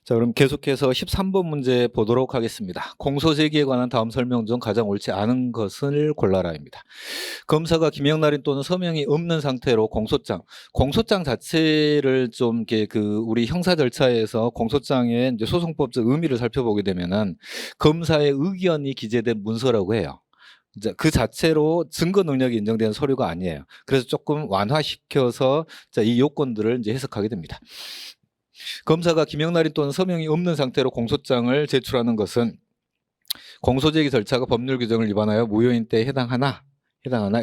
자, 그럼 계속해서 13번 문제 보도록 하겠습니다. 공소제기에 관한 다음 설명 중 가장 옳지 않은 것을 골라라입니다. 검사가 김영란인 또는 서명이 없는 상태로 공소장 자체를 좀 이렇게 우리 형사 절차에서 공소장의 이제 소송법적 의미를 살펴보게 되면은 검사의 의견이 기재된 문서라고 해요. 이제 그 자체로 증거 능력이 인정되는 서류가 아니에요. 그래서 조금 완화시켜서 이 요건들을 이제 해석하게 됩니다. 검사가 김영란인 또는 서명이 없는 상태로 공소장을 제출하는 것은 공소제기 절차가 법률 규정을 위반하여 무효인 때에 해당하나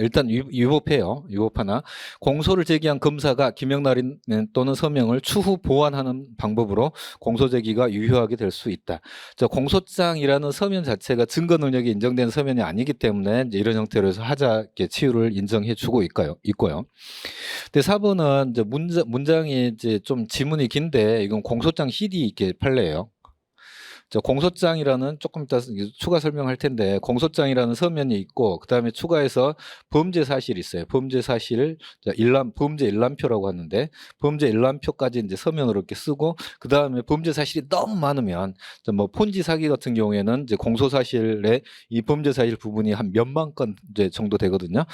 일단 위법해요. 위법하나 공소를 제기한 검사가 김영란인 또는 서명을 추후 보완하는 방법으로 공소제기가 유효하게 될 수 있다. 공소장이라는 서면 자체가 증거 능력이 인정된 서면이 아니기 때문에 이제 이런 형태로 해서 하자 치유를 인정해주고 있고요. 근데 4번은 이제 문장이 이제 좀 지문이 긴데 이건 공소장 CD 이렇게 판례예요. 공소장이라는 조금 이따 추가 설명할 텐데 공소장이라는 서면이 있고 그 다음에 추가해서 범죄 사실이 있어요. 범죄 사실 범죄 일람표라고 하는데 범죄 일람표까지 이제 서면으로 이렇게 쓰고 그 다음에 범죄 사실이 너무 많으면 뭐 폰지 사기 같은 경우에는 이제 공소 사실에 이 범죄 사실 부분이 한 몇만 건 이제 정도 되거든요.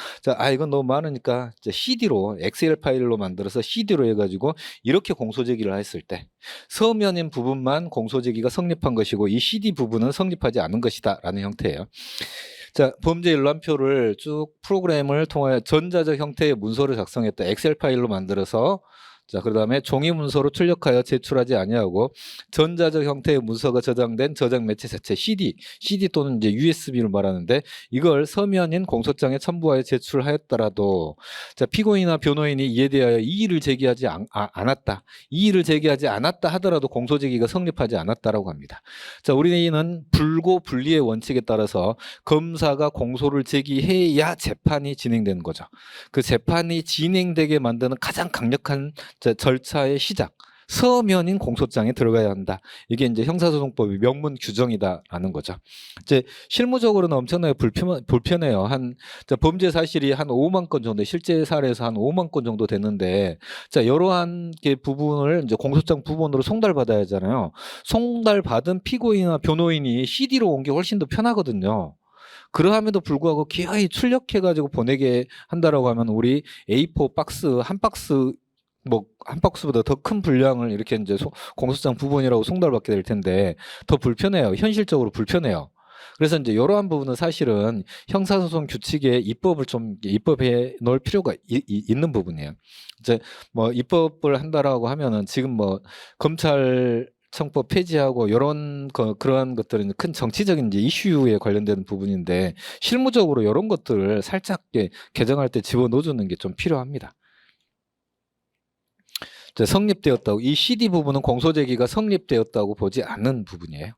이건 너무 많으니까 CD로 엑셀 파일로 만들어서 CD로 해가지고 이렇게 공소 제기를 했을 때 서면인 부분만 공소 제기가 성립한 것이고 이 CD 부분은 성립하지 않은 것이다 라는 형태예요. 자, 범죄 일람표를 쭉 프로그램을 통하여 전자적 형태의 문서를 작성했다. 엑셀 파일로 만들어서 그 다음에 종이 문서로 출력하여 제출하지 아니하고 전자적 형태의 문서가 저장된 저장 매체 자체 CD 또는 이제 USB를 말하는데 이걸 서면인 공소장에 첨부하여 제출하였더라도 피고인이나 변호인이 이에 대하여 이의를 제기하지 않았다. 이의를 제기하지 않았다 하더라도 공소제기가 성립하지 않았다라고 합니다. 우리는 불고 불리의 원칙에 따라서 검사가 공소를 제기해야 재판이 진행되는 거죠. 그 재판이 진행되게 만드는 가장 강력한 절차의 시작, 서면인 공소장에 들어가야 한다. 이게 이제 형사소송법의 명문 규정이다라는 거죠. 이제 실무적으로는 엄청나게 불편해요. 범죄 사실이 한 5만 건 정도, 실제 사례에서 한 5만 건 정도 되는데, 이러한 게 부분을 이제 공소장 부분으로 송달받아야 하잖아요. 송달받은 피고인이나 변호인이 CD로 온 게 훨씬 더 편하거든요. 그러함에도 불구하고 기어이 출력해가지고 보내게 한다라고 하면 우리 A4 박스 한 박스보다 더 큰 분량을 이렇게 이제 공소장 부분이라고 송달받게 될 텐데 더 불편해요. 현실적으로 불편해요. 그래서 이제 이러한 부분은 사실은 형사소송 규칙에 입법해 놓을 필요가 있는 부분이에요. 이제 뭐 입법을 한다라고 하면은 지금 뭐 검찰 청법 폐지하고 이런 그러한 것들은 큰 정치적인 이제 이슈에 관련된 부분인데 실무적으로 이런 것들을 살짝 개정할 때 집어넣어주는 게 좀 필요합니다. 성립되었다고 이 CD 부분은 공소제기가 성립되었다고 보지 않는 부분이에요.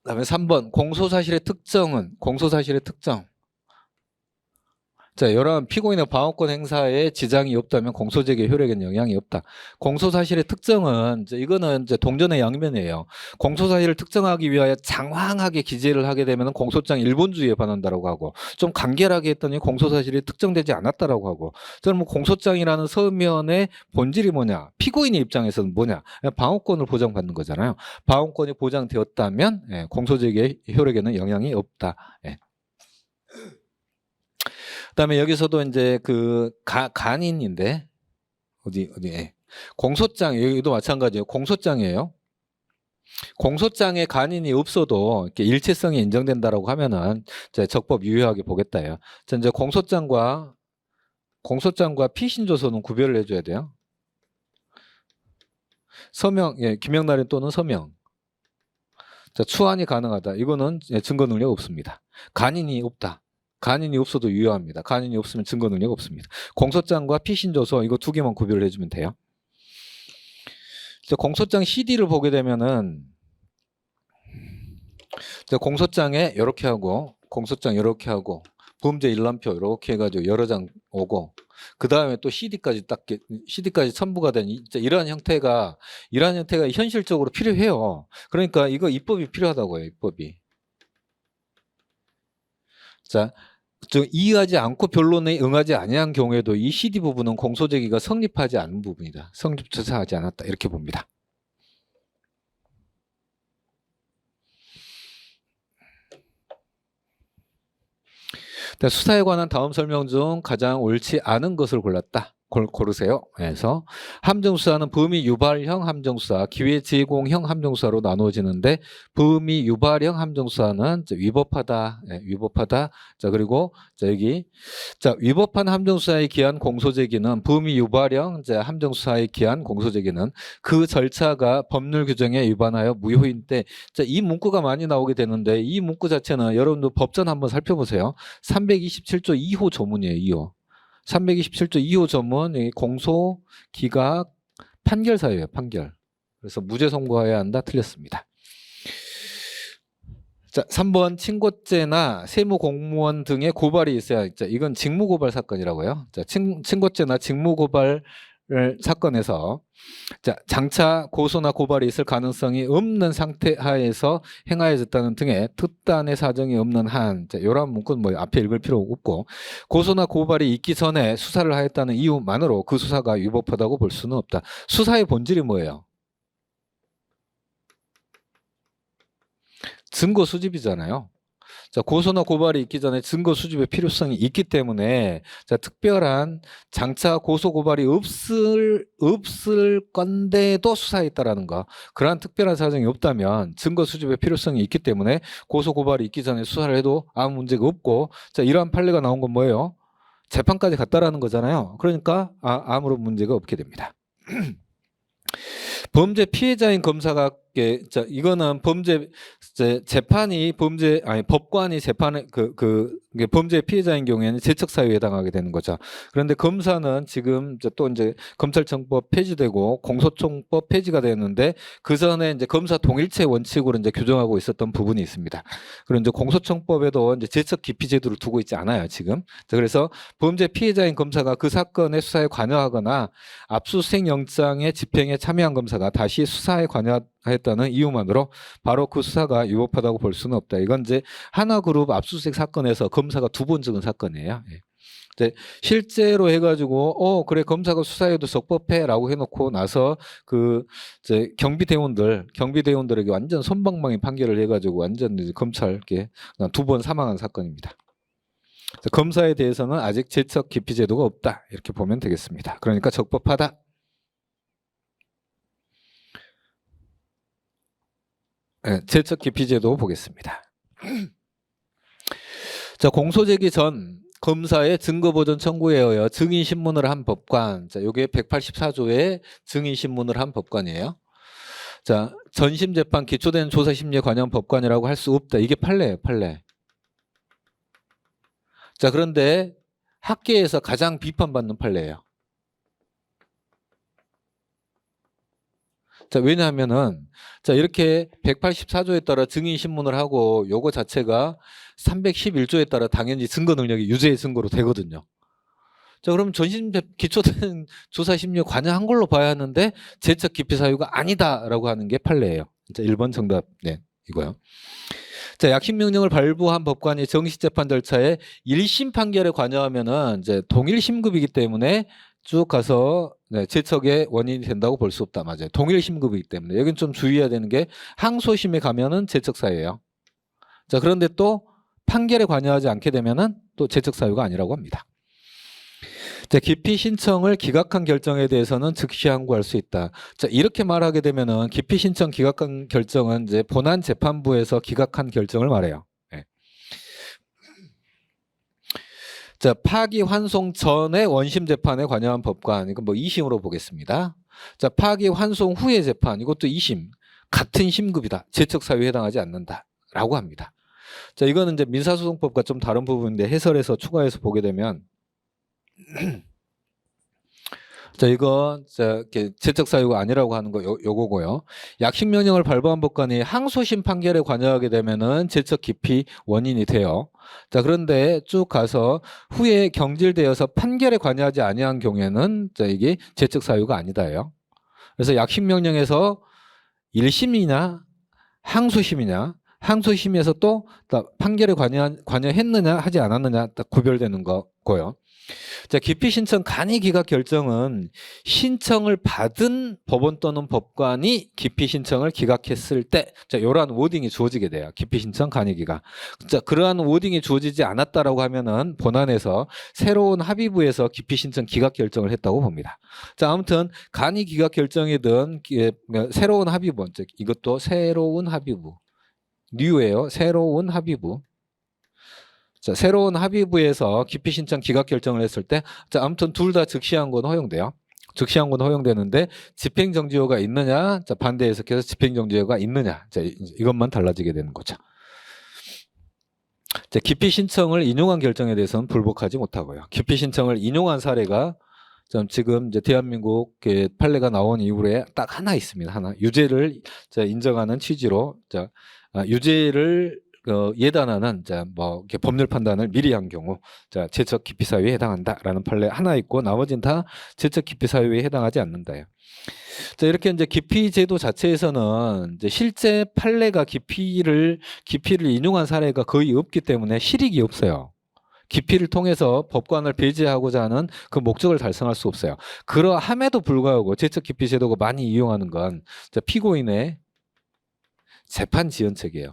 그다음에 3번 공소사실의 특정 이러한 피고인의 방어권 행사에 지장이 없다면 공소제기 효력에는 영향이 없다. 공소사실의 특정은 이거는 이제 동전의 양면이에요. 공소사실을 특정하기 위하여 장황하게 기재를 하게 되면 공소장 일본주의에 반한다라고 하고 좀 간결하게 했더니 공소사실이 특정되지 않았다라고 하고 저는 뭐 공소장이라는 서면의 본질이 뭐냐? 피고인의 입장에서는 뭐냐? 방어권을 보장받는 거잖아요. 방어권이 보장되었다면 공소제기의 효력에는 영향이 없다. 그다음에 여기서도 이제 간인인데 어디 공소장 여기도 마찬가지예요. 공소장이에요. 공소장에 간인이 없어도 이렇게 일체성이 인정된다라고 하면은 이제 적법 유효하게 보겠다요. 이제 공소장과 피신조서는 구별을 해줘야 돼요. 서명, 김영란인 또는 서명. 추안이 가능하다. 이거는 증거 능력 없습니다. 간인이 없다. 간인이 없어도 유효합니다. 간인이 없으면 증거 능력 없습니다. 공소장과 피신조서 이거 두 개만 구별을 해주면 돼요. 공소장 CD를 보게 되면은 공소장에 이렇게 하고 공소장 이렇게 하고 범죄 일람표 이렇게 해가지고 여러 장 오고 그 다음에 또 CD까지 첨부가 된 이러한 형태가 현실적으로 필요해요. 그러니까 이거 입법이 필요하다고요. 입법이. 즉 이의하지 않고 변론에 응하지 아니한 경우에도 이 CD 부분은 공소제기가 성립하지 않은 부분이다. 성립조사하지 않았다. 이렇게 봅니다. 수사에 관한 다음 설명 중 가장 옳지 않은 것을 골랐다. 고르세요. 그래서 함정수사는 범위 유발형 함정수사, 기회 제공형 함정수사로 나누어지는데 범위 유발형 함정수사는 위법하다. 네, 위법하다. 자, 그리고 여기 위법한 함정수사에 기한 공소제기는 범위 유발형 함정수사에 기한 공소제기는 그 절차가 법률 규정에 위반하여 무효인 때 이 문구가 많이 나오게 되는데 이 문구 자체는 여러분들 법전 한번 살펴보세요. 327조 2호 조문이에요. 2호. 327조 2호 조문 공소, 기각, 판결 사유예요. 판결. 그래서 무죄 선고해야 한다. 틀렸습니다. 자, 3번 친고죄나 세무공무원 등의 고발이 있어야. 이건 직무고발 사건이라고요. 자, 친고죄나 직무고발 사건에서 장차 고소나 고발이 있을 가능성이 없는 상태 하에서 행하여졌다는 등의 특단의 사정이 없는 한, 이런 문구는 뭐 앞에 읽을 필요 없고, 고소나 고발이 있기 전에 수사를 하였다는 이유만으로 그 수사가 위법하다고 볼 수는 없다. 수사의 본질이 뭐예요? 증거 수집이잖아요. 고소나 고발이 있기 전에 증거 수집의 필요성이 있기 때문에 특별한 장차 고소 고발이 없을 건데도 수사했다라는 거. 그러한 특별한 사정이 없다면 증거 수집의 필요성이 있기 때문에 고소 고발이 있기 전에 수사를 해도 아무 문제가 없고, 이러한 판례가 나온 건 뭐예요? 재판까지 갔다라는 거잖아요. 그러니까 아무런 문제가 없게 됩니다. 범죄 피해자인 검사가 이거는 법관이 재판에 범죄 피해자인 경우에는 제척 사유에 해당하게 되는 거죠. 그런데 검사는 지금 또 검찰청법 폐지되고 공소청법 폐지가 됐는데 그 전에 검사 동일체 원칙으로 규정하고 있었던 부분이 있습니다. 그리고 공소청법에도 제척 기피 제도를 두고 있지 않아요, 지금. 그래서 범죄 피해자인 검사가 그 사건의 수사에 관여하거나 압수수색 영장의 집행에 참여한 검사가 다시 수사에 관여했다는 이유만으로 바로 그 수사가 위법하다고 볼 수는 없다. 이건 하나그룹 압수수색 사건에서 검사가 2번 적은 사건이에요. 실제로 해가지고 그래 검사가 수사해도 적법해라고 해놓고 나서 경비대원들에게 완전 솜방망이 판결을 해가지고 완전 검찰께 2번 사망한 사건입니다. 검사에 대해서는 아직 제척 기피 제도가 없다. 이렇게 보면 되겠습니다. 그러니까 적법하다. 제척 기피 제도 보겠습니다. 공소제기 전 검사의 증거보전 청구에 의하여 증인신문을 한 법관. 요게 184조의 증인신문을 한 법관이에요. 전심재판 기초된 조사심리에 관여한 법관이라고 할 수 없다. 이게 판례예요, 판례. 그런데 학계에서 가장 비판받는 판례예요. 왜냐하면은 이렇게 184조에 따라 증인신문을 하고 요거 자체가 311조에 따라 당연히 증거 능력이 유죄의 증거로 되거든요. 그럼 기초된 조사심리에 관여한 걸로 봐야 하는데 제척 기피 사유가 아니다라고 하는 게 판례예요. 1번 정답. 네, 이거요. 약식명령을 발부한 법관이 정식재판 절차에 1심 판결에 관여하면은 동일 심급이기 때문에 쭉 가서 제척의 원인이 된다고 볼 수 없다. 맞아요. 동일 심급이기 때문에. 여긴 좀 주의해야 되는 게 항소심에 가면은 제척 사유예요. 그런데 또 판결에 관여하지 않게 되면은 또 제척 사유가 아니라고 합니다. 기피 신청을 기각한 결정에 대해서는 즉시 항고할 수 있다. 이렇게 말하게 되면은 기피 신청 기각한 결정은 본안 재판부에서 기각한 결정을 말해요. 네. 파기 환송 전에 원심 재판에 관여한 법관, 이건 뭐 2심으로 보겠습니다. 파기 환송 후의 재판, 이것도 2심, 같은 심급이다. 제척 사유에 해당하지 않는다라고 합니다. 이거는 민사소송법과 좀 다른 부분인데 해설에서 추가해서 보게 되면 이거 제척 사유가 아니라고 하는 거 요거고요. 약식명령을 발부한 법관이 항소심 판결에 관여하게 되면은 제척 기피 원인이 돼요. 그런데 쭉 가서 후에 경질되어서 판결에 관여하지 아니한 경우에는 이게 제척 사유가 아니다예요. 그래서 약식명령에서 1심이냐 항소심이냐, 항소심에서 또 판결에 관여했느냐 하지 않았느냐 딱 구별되는 거고요. 자, 기피 신청 간이 기각 결정은 신청을 받은 법원 또는 법관이 기피 신청을 기각했을 때, 자, 이러한 워딩이 주어지게 돼요. 기피 신청 간이 기각. 자, 그러한 워딩이 주어지지 않았다라고 하면은 본안에서 새로운 합의부에서 기피 신청 기각 결정을 했다고 봅니다. 자, 아무튼 간이 기각 결정이든 새로운 합의부, 즉 이것도 새로운 합의부, 뉴예요. 새로운 합의부. 자, 새로운 합의부에서 기피 신청 기각 결정을 했을 때, 자, 아무튼 둘 다 즉시항고는 허용돼요. 즉시항고는 허용되는데 집행정지효가 있느냐, 자, 반대 해석해서 집행정지효가 있느냐, 자, 이것만 달라지게 되는 거죠. 자, 기피 신청을 인용한 결정에 대해서는 불복하지 못하고요. 기피 신청을 인용한 사례가 지금 이제 대한민국 판례가 나온 이후에 딱 하나 있습니다. 하나 유죄를 인정하는 취지로 유죄를 예단하는 이렇게 법률 판단을 미리 한 경우 제적 기피 사유에 해당한다라는 판례 하나 있고 나머지는 다 제적 기피 사유에 해당하지 않는다요. 자, 이렇게 이제 기피 제도 자체에서는 이제 실제 판례가 기피를 인용한 사례가 거의 없기 때문에 실익이 없어요. 기피를 통해서 법관을 배제하고자 하는 그 목적을 달성할 수 없어요. 그러함에도 불구하고 제적 기피 제도가 많이 이용하는 건 피고인의 재판 지연책이에요.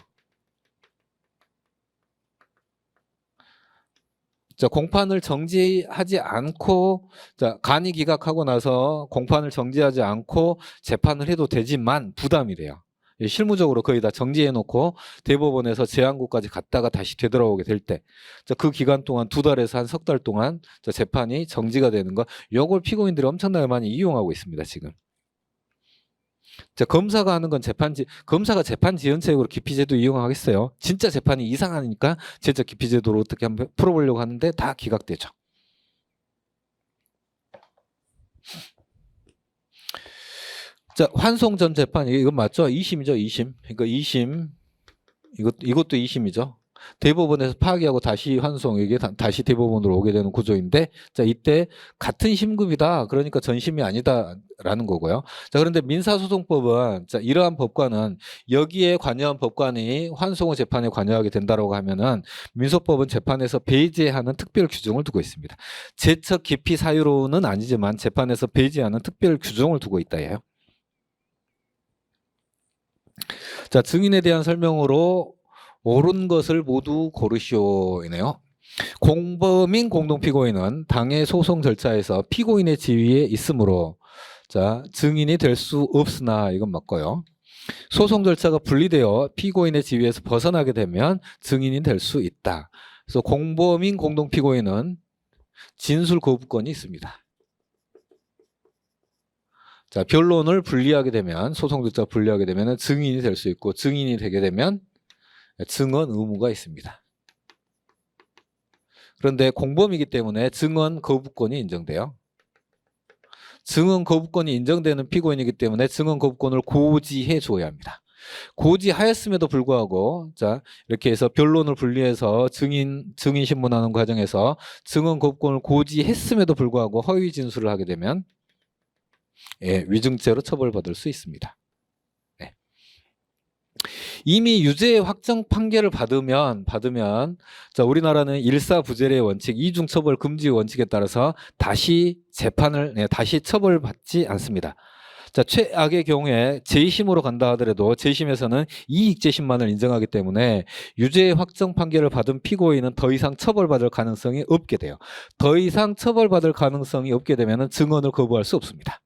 자, 공판을 정지하지 않고, 자, 간이 기각하고 나서 공판을 정지하지 않고 재판을 해도 되지만 부담이 돼요. 실무적으로 거의 다 정지해놓고 대법원에서 재항고까지 갔다가 다시 되돌아오게 될 때, 자, 그 기간 동안 2달에서 한 석 달 동안 재판이 정지가 되는 거, 요걸 피고인들이 엄청나게 많이 이용하고 있습니다, 지금. 자, 검사가 하는 건 검사가 재판 지연책으로 기피제도 이용하겠어요? 진짜 재판이 이상하니까 제적 기피제도로 어떻게 한번 풀어보려고 하는데 다 기각되죠. 자, 환송 전 재판, 이건 맞죠? 2심이죠, 2심. 그러니까 2심, 이것도 2심이죠. 대법원에서 파기하고 다시 환송, 이게 다시 대법원으로 오게 되는 구조인데, 자, 이때 같은 심급이다. 그러니까 전심이 아니다라는 거고요. 자, 그런데 민사소송법은, 자, 이러한 법관은 여기에 관여한 법관이 환송 후 재판에 관여하게 된다라고 하면은 민소법은 재판에서 배제하는 특별 규정을 두고 있습니다. 제척 기피 사유로는 아니지만 재판에서 배제하는 특별 규정을 두고 있다예요. 자, 증인에 대한 설명으로 옳은 것을 모두 고르시오이네요. 공범인 공동피고인은 당해 소송 절차에서 피고인의 지위에 있으므로 자, 증인이 될 수 없으나 이건 맞고요. 소송 절차가 분리되어 피고인의 지위에서 벗어나게 되면 증인이 될 수 있다. 그래서 공범인 공동피고인은 진술 거부권이 있습니다. 자, 변론을 분리하게 되면 소송 절차 분리하게 되면 증인이 될 수 있고 증인이 되게 되면 증언 의무가 있습니다. 그런데 공범이기 때문에 증언 거부권이 인정돼요. 증언 거부권이 인정되는 피고인이기 때문에 증언 거부권을 고지해 줘야 합니다. 고지하였음에도 불구하고 자, 이렇게 해서 변론을 분리해서 증인 신문하는 과정에서 증언 거부권을 고지했음에도 불구하고 허위 진술을 하게 되면 위증죄로 처벌받을 수 있습니다. 이미 유죄 확정 판결을 받으면 자, 우리나라는 일사부재의 원칙, 이중처벌 금지 원칙에 따라서 다시 다시 처벌받지 않습니다. 자, 최악의 경우에 재심으로 간다 하더라도 재심에서는 이익재심만을 인정하기 때문에 유죄 확정 판결을 받은 피고인은 더 이상 처벌받을 가능성이 없게 돼요. 더 이상 처벌받을 가능성이 없게 되면 증언을 거부할 수 없습니다.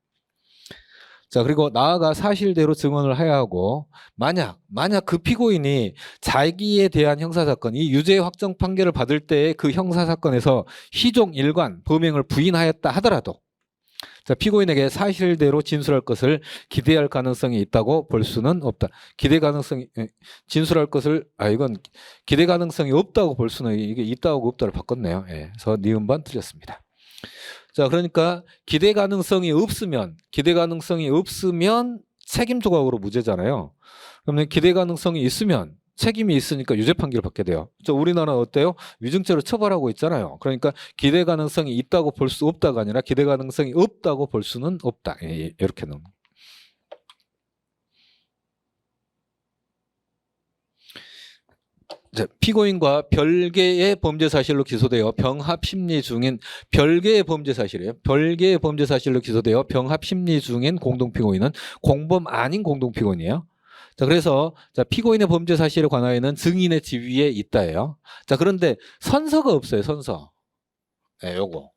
자, 그리고 나아가 사실대로 증언을 해야 하고 만약 그 피고인이 자기에 대한 형사사건, 이 유죄 확정 판결을 받을 때 그 형사사건에서 희종 일관 범행을 부인하였다 하더라도 자, 피고인에게 사실대로 진술할 것을 기대할 가능성이 있다고 볼 수는 없다. 진술할 것을 이건 기대 가능성이 없다고 볼 수는 이게 있다고 없다를 바꿨네요. 그래서 니은반 틀렸습니다. 자, 그러니까 기대 가능성이 없으면 책임 조각으로 무죄잖아요. 그러면 기대 가능성이 있으면 책임이 있으니까 유죄 판결을 받게 돼요. 자, 우리나라는 어때요? 위증죄로 처벌하고 있잖아요. 그러니까 기대 가능성이 있다고 볼 수 없다가 아니라 기대 가능성이 없다고 볼 수는 없다. 이렇게는. 피고인과 별개의 범죄 사실로 기소되어 병합 심리 중인 별개의 범죄 사실이에요. 별개의 범죄 사실로 기소되어 병합 심리 중인 공동 피고인은 공범 아닌 공동 피고인이에요. 자, 그래서 피고인의 범죄 사실에 관하여는 증인의 지위에 있다예요. 자, 그런데 선서가 없어요. 선서. 네, 요거.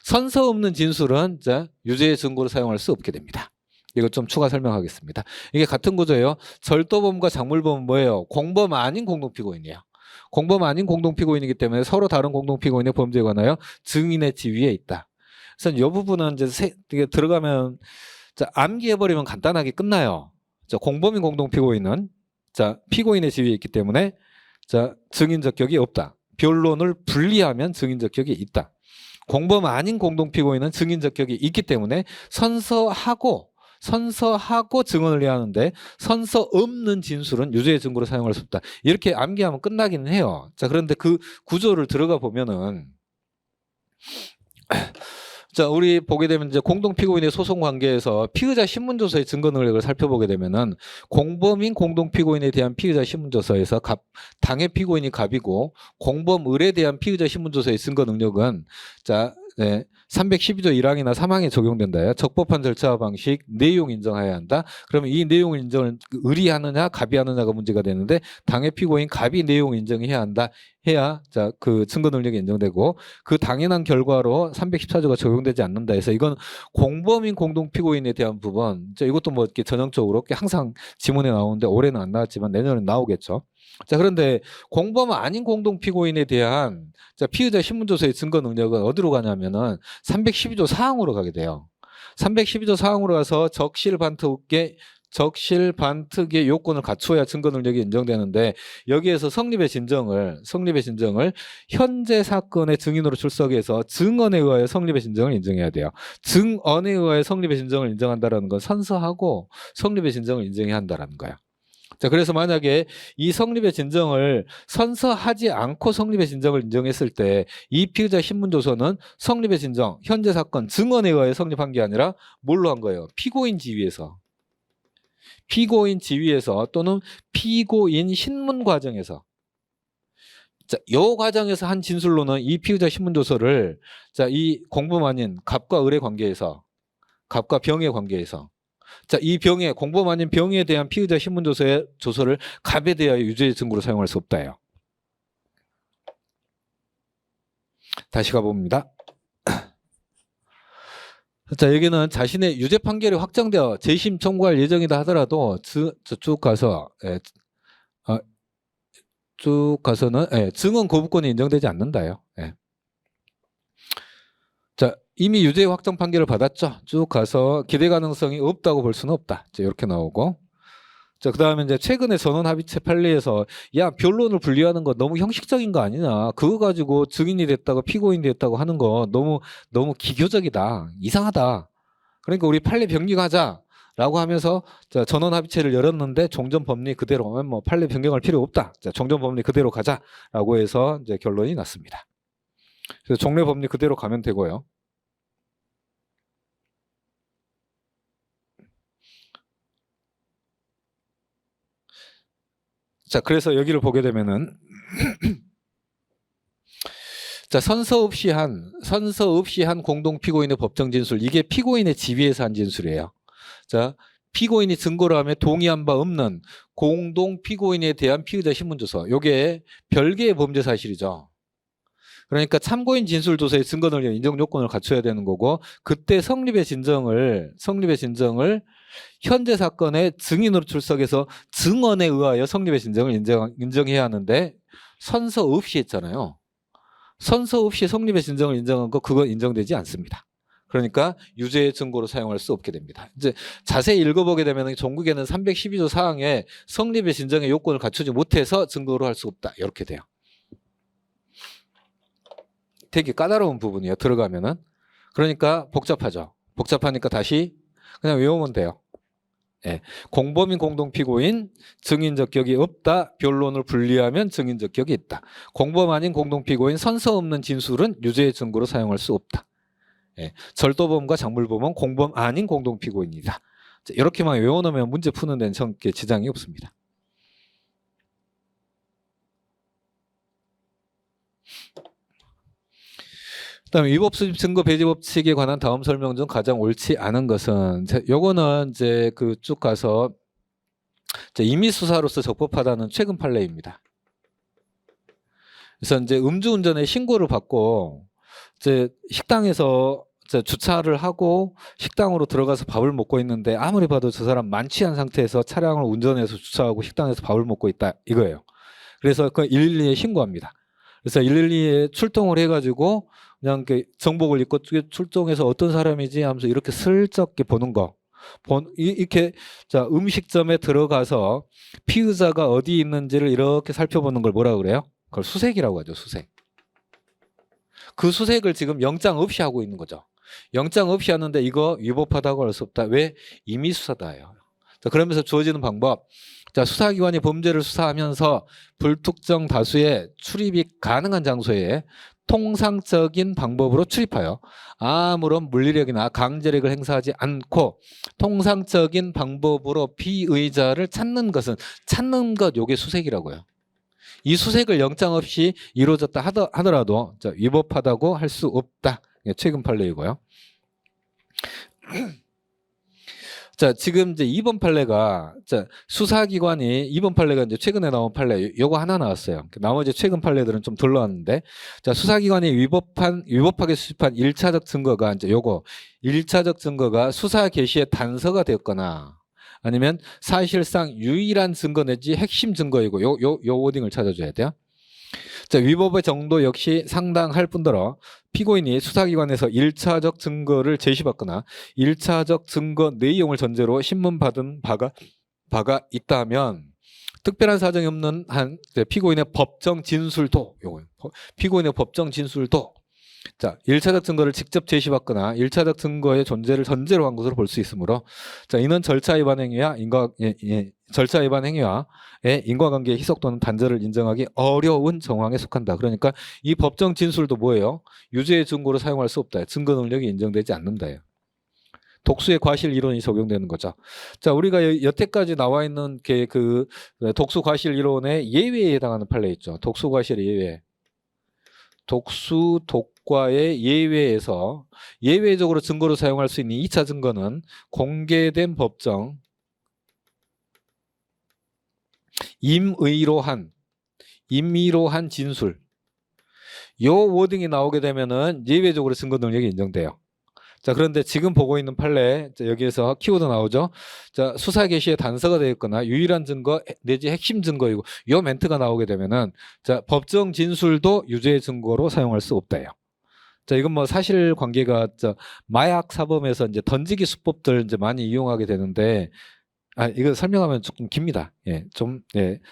선서 없는 진술은 유죄의 증거로 사용할 수 없게 됩니다. 이거 좀 추가 설명하겠습니다. 이게 같은 구조예요. 절도범과 작물범은 뭐예요? 공범 아닌 공동피고인이에요. 공범 아닌 공동피고인이기 때문에 서로 다른 공동피고인의 범죄에 관하여 증인의 지위에 있다. 그래서 이 부분은 이게 들어가면 암기해버리면 간단하게 끝나요. 공범인 공동피고인은 피고인의 지위에 있기 때문에 증인 적격이 없다. 변론을 분리하면 증인 적격이 있다. 공범 아닌 공동피고인은 증인 적격이 있기 때문에 선서하고 증언을 해야 하는데 선서 없는 진술은 유죄의 증거로 사용할 수 없다. 이렇게 암기하면 끝나기는 해요. 자, 그런데 그 구조를 들어가 보면은 우리 보게 되면 이제 공동피고인의 소송 관계에서 피의자 신문조서의 증거 능력을 살펴보게 되면은 공범인 공동피고인에 대한 피의자 신문조서에서 당해 피고인이 갑이고 공범을에 대한 피의자 신문조서의 증거 능력은 312조 1항이나 3항에 적용된다. 적법한 절차와 방식, 내용 인정해야 한다. 그러면 이 내용 인정을 을이 하느냐, 갑이 하느냐가 문제가 되는데 당해 피고인 갑이 내용 인정해야 한다. 해야 그 증거 능력이 인정되고 그 당연한 결과로 314조가 적용되지 않는다 해서 이건 공범인 공동피고인에 대한 부분 이것도 뭐 이렇게 전형적으로 항상 지문에 나오는데 올해는 안 나왔지만 내년에 나오겠죠. 자, 그런데 공범 아닌 공동피고인에 대한 피의자 신문조서의 증거 능력은 어디로 가냐면은 312조 사항으로 가게 돼요. 312조 사항으로 가서 적실 반특의 요건을 갖추어야 증거 능력이 인정되는데 여기에서 성립의 진정을 현재 사건의 증인으로 출석해서 증언에 의하여 성립의 진정을 인정해야 돼요. 증언에 의하여 성립의 진정을 인정한다라는 건 선서하고 성립의 진정을 인정해야 한다라는 거예요. 자, 그래서 만약에 이 성립의 진정을 선서하지 않고 성립의 진정을 인정했을 때 이 피의자 신문조서는 성립의 진정, 현재 사건, 증언에 의하여 성립한 게 아니라 뭘로 한 거예요? 피고인 지위에서 또는 피고인 신문 과정에서 이 과정에서 한 진술로는 이 피의자 신문조서를 이 공범 아닌 갑과 을의 관계에서 갑과 병의 관계에서 이 병에 공범 아닌 병에 대한 피의자 신문조서를 갑에 대하여 유죄의 증거로 사용할 수 없다예요. 다시 가봅니다. 여기는 자신의 유죄 판결이 확정되어 재심 청구할 예정이다 하더라도 쭉 가서는 증언 거부권이 인정되지 않는다요. 이미 유죄 확정 판결을 받았죠. 쭉 가서 기대 가능성이 없다고 볼 수는 없다. 이렇게 나오고. 그 다음에 이제 최근에 전원 합의체 판례에서 야, 변론을 분리하는 거 너무 형식적인 거 아니냐. 그거 가지고 증인이 됐다고 피고인이 됐다고 하는 거 너무 기교적이다. 이상하다. 그러니까 우리 판례 변경하자라고 하면서 전원 합의체를 열었는데 종전 법리 그대로 하면 뭐 판례 변경할 필요 없다. 종전 법리 그대로 가자라고 해서 이제 결론이 났습니다. 그래서 종래 법리 그대로 가면 되고요. 그래서 여기를 보게 되면은 선서 없이 한 공동 피고인의 법정 진술, 이게 피고인의 지위에서 한 진술이에요. 피고인이 증거로 하면 동의한 바 없는 공동 피고인에 대한 피의자 신문조서, 이게 별개의 범죄 사실이죠. 그러니까 참고인 진술 조서의 증거 능력 인정 요건을 갖춰야 되는 거고, 그때 성립의 진정을 현재 사건의 증인으로 출석해서 증언에 의하여 성립의 진정을 인정해야 하는데 선서 없이 했잖아요. 선서 없이 성립의 진정을 인정한 거 그건 인정되지 않습니다. 그러니까 유죄의 증거로 사용할 수 없게 됩니다. 이제 자세히 읽어보게 되면 종국에는 312조 사항에 성립의 진정의 요건을 갖추지 못해서 증거로 할 수 없다. 이렇게 돼요. 되게 까다로운 부분이에요. 들어가면은. 그러니까 복잡하죠. 복잡하니까 다시 그냥 외우면 돼요. 공범인 공동피고인 증인 적격이 없다. 변론을 분리하면 증인 적격이 있다. 공범 아닌 공동피고인 선서 없는 진술은 유죄의 증거로 사용할 수 없다. 절도범과 작물범은 공범 아닌 공동피고인이다. 이렇게만 외워놓으면 문제 푸는 데는 전혀 지장이 없습니다. 그다음에 위법 수집 증거 배제 법칙에 관한 다음 설명 중 가장 옳지 않은 것은 요거는 이제 그 쭉 가서 이제 임의 수사로서 적법하다는 최근 판례입니다. 그래서 이제 음주운전의 신고를 받고 이제 식당에서 이제 주차를 하고 식당으로 들어가서 밥을 먹고 있는데 아무리 봐도 저 사람 만취한 상태에서 차량을 운전해서 주차하고 식당에서 밥을 먹고 있다 이거예요. 그래서 그 112에 신고합니다. 그래서 112에 출동을 해가지고 그냥 그 정복을 입고 출동해서 어떤 사람이지 하면서 이렇게 슬쩍 보는 거. 이렇게 자 음식점에 들어가서 피의자가 어디 있는지를 이렇게 살펴보는 걸 뭐라 그래요? 그걸 수색이라고 하죠. 수색. 그 수색을 지금 영장 없이 하고 있는 거죠. 영장 없이 하는데 이거 위법하다고 할 수 없다. 왜? 임의 수사다예요. 자, 그러면서 주어지는 방법. 자, 수사기관이 범죄를 수사하면서 불특정 다수의 출입이 가능한 장소에 통상적인 방법으로 출입하여 아무런 물리력이나 강제력을 행사하지 않고 통상적인 방법으로 피의자를 찾는 것은 찾는 것 요게 수색이라고요. 이 수색을 영장 없이 이루어졌다 하더라도 위법하다고 할 수 없다. 최근 판례이고요. 자, 지금 이제 이번 판례가 수사기관이 이번 판례가 이제 최근에 나온 판례 요거 하나 나왔어요. 나머지 최근 판례들은 좀 덜 나왔는데 자, 수사기관이 위법하게 수집한 1차적 증거가 이제 요거 1차적 증거가 수사 개시의 단서가 되었거나 아니면 사실상 유일한 증거 내지 핵심 증거이고 요 워딩을 찾아줘야 돼요. 자, 위법의 정도 역시 상당할 뿐더러 피고인이 수사기관에서 1차적 증거를 제시받거나 1차적 증거 내용을 전제로 신문받은 바가 있다면 특별한 사정이 없는 한 피고인의 법정 진술도 피고인의 법정 진술도 자, 1차적 증거를 직접 제시받거나 1차적 증거의 존재를 전제로 한 것으로 볼 수 있으므로 자, 이는 절차 위반 행위와 절차 위반 행위와의 인과관계의 희석 또는 단절을 인정하기 어려운 정황에 속한다. 그러니까 이 법정 진술도 뭐예요? 유죄의 증거로 사용할 수 없다. 증거 능력이 인정되지 않는다. 독수의 과실 이론이 적용되는 거죠. 자, 우리가 여태까지 나와 있는 그 독수 과실 이론의 예외에 해당하는 판례 있죠. 독수 과실 예외. 독수 독과의 예외에서 예외적으로 증거로 사용할 수 있는 2차 증거는 공개된 법정 임의로 한 진술 요 워딩이 나오게 되면은 예외적으로 증거 능력이 인정돼요. 자, 그런데 지금 보고 있는 판례 여기에서 키워드 나오죠. 자, 수사 개시의 단서가 되었거나 유일한 증거 내지 핵심 증거이고 요 멘트가 나오게 되면은 자, 법정 진술도 유죄의 증거로 사용할 수 없다요. 자, 이건 뭐 사실 관계가 마약 사범에서 이제 던지기 수법들 이제 많이 이용하게 되는데 이거 설명하면 조금 깁니다. 좀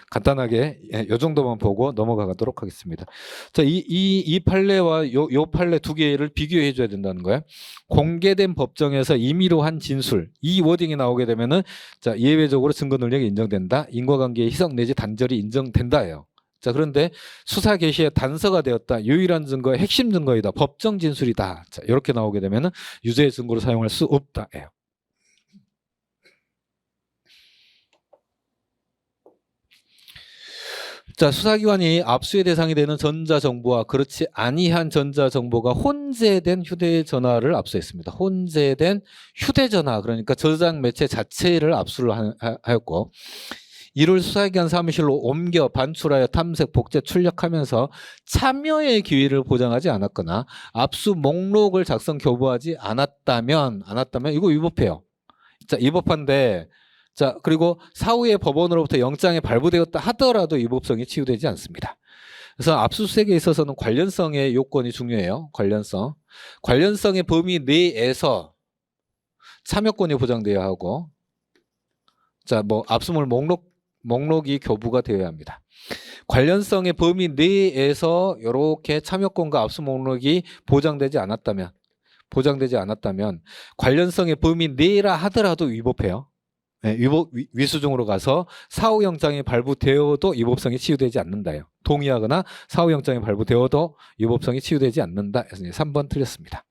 간단하게 요 정도만 보고 넘어가도록 하겠습니다. 자, 이 판례와 요 판례 두 개를 비교해 줘야 된다는 거예요. 공개된 법정에서 임의로 한 진술 이 워딩이 나오게 되면은 자, 예외적으로 증거 능력이 인정된다. 인과관계의 희석 내지 단절이 인정된다예요. 자, 그런데 수사 개시의 단서가 되었다. 유일한 증거의 핵심 증거이다. 법정 진술이다. 자, 이렇게 나오게 되면은 유죄의 증거로 사용할 수 없다예요. 자, 수사기관이 압수의 대상이 되는 전자정보와 그렇지 아니한 전자정보가 혼재된 휴대전화를 압수했습니다. 혼재된 휴대전화, 그러니까 저장 매체 자체를 압수를 하였고 이를 수사기관 사무실로 옮겨 반출하여 탐색, 복제, 출력하면서 참여의 기회를 보장하지 않았거나 압수 목록을 작성, 교부하지 않았다면 이거 위법해요. 자, 위법한데 자, 그리고 사후에 법원으로부터 영장이 발부되었다 하더라도 위법성이 치유되지 않습니다. 그래서 압수수색에 있어서는 관련성의 요건이 중요해요. 관련성의 범위 내에서 참여권이 보장되어야 하고 자, 뭐 압수물 목록이 교부가 되어야 합니다. 관련성의 범위 내에서 이렇게 참여권과 압수 목록이 보장되지 않았다면 관련성의 범위 내라 하더라도 위법해요. 위수중으로 가서 사후영장이 발부되어도 위법성이 치유되지 않는다요. 동의하거나 사후영장이 발부되어도 위법성이 치유되지 않는다. 3번 틀렸습니다.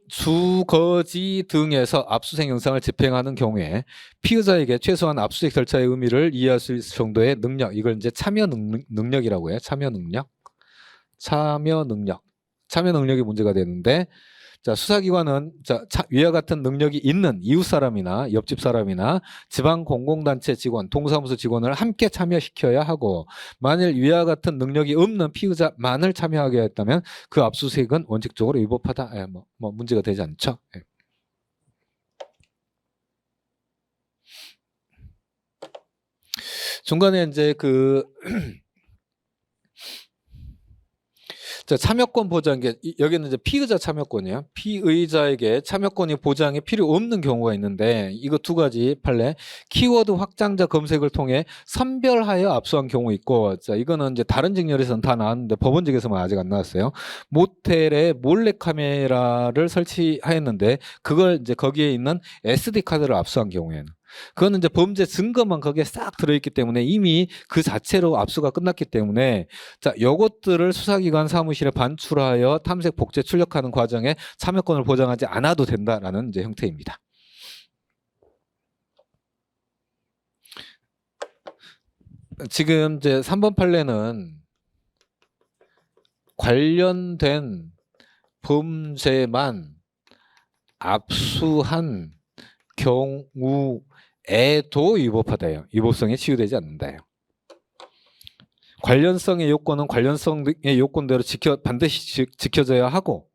주거지 등에서 압수수색 영장을 집행하는 경우에 피의자에게 최소한 압수수색 절차의 의미를 이해할 수 있을 정도의 능력, 이걸 이제 참여 능력이라고 해요. 참여 능력. 참여 능력이 문제가 되는데, 자, 수사기관은 위와 같은 능력이 있는 이웃 사람이나 옆집 사람이나 지방 공공단체 직원, 동사무소 직원을 함께 참여시켜야 하고, 만일 위와 같은 능력이 없는 피의자만을 참여하게 했다면 그 압수수색은 원칙적으로 위법하다. 문제가 되지 않죠. 예. 중간에 이제 참여권 보장, 여기는 이제 피의자 참여권이에요. 피의자에게 참여권이 보장이 필요 없는 경우가 있는데, 이거 두 가지 판례. 키워드 확장자 검색을 통해 선별하여 압수한 경우 있고, 자, 이거는 이제 다른 직렬에서는 다 나왔는데 법원직에서만 아직 안 나왔어요. 모텔에 몰래 카메라를 설치하였는데, 그걸 이제 거기에 있는 SD 카드를 압수한 경우에는. 그거는 이제 범죄 증거만 거기에 싹 들어있기 때문에 이미 그 자체로 압수가 끝났기 때문에, 자, 요것들을 수사기관 사무실에 반출하여 탐색 복제 출력하는 과정에 참여권을 보장하지 않아도 된다라는 이제 형태입니다. 지금 이제 3번 판례는 관련된 범죄만 압수한 경우에도 위법하다요. 위법성에 치유되지 않는다요. 관련성의 요건은 관련성의 요건대로 반드시 지켜져야 하고,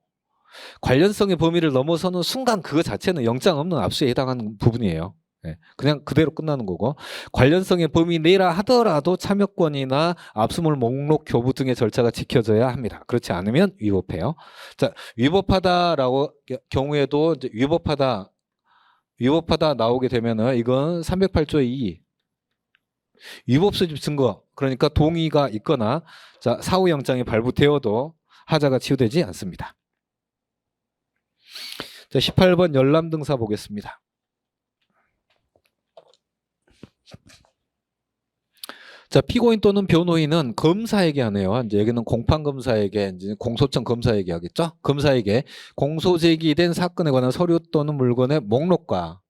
관련성의 범위를 넘어서는 순간 그거 자체는 영장 없는 압수에 해당하는 부분이에요. 네, 그냥 그대로 끝나는 거고, 관련성의 범위 내라 하더라도 참여권이나 압수물 목록 교부 등의 절차가 지켜져야 합니다. 그렇지 않으면 위법해요. 자, 위법하다라고 경우에도 이제 위법하다 나오게 되면은 이건 308조 2 위법 수집 증거, 그러니까 동의가 있거나, 자, 사후영장이 발부되어도 하자가 치유되지 않습니다. 자, 18번 열람등사 보겠습니다. 자, 피고인 또는 변호인은 검사에게 하네요. 이제 여기는 공판검사에게, 이제 공소청 검사에게 하겠죠. 검사에게 공소 제기된 사건에 관한 서류 또는 물건의 목록과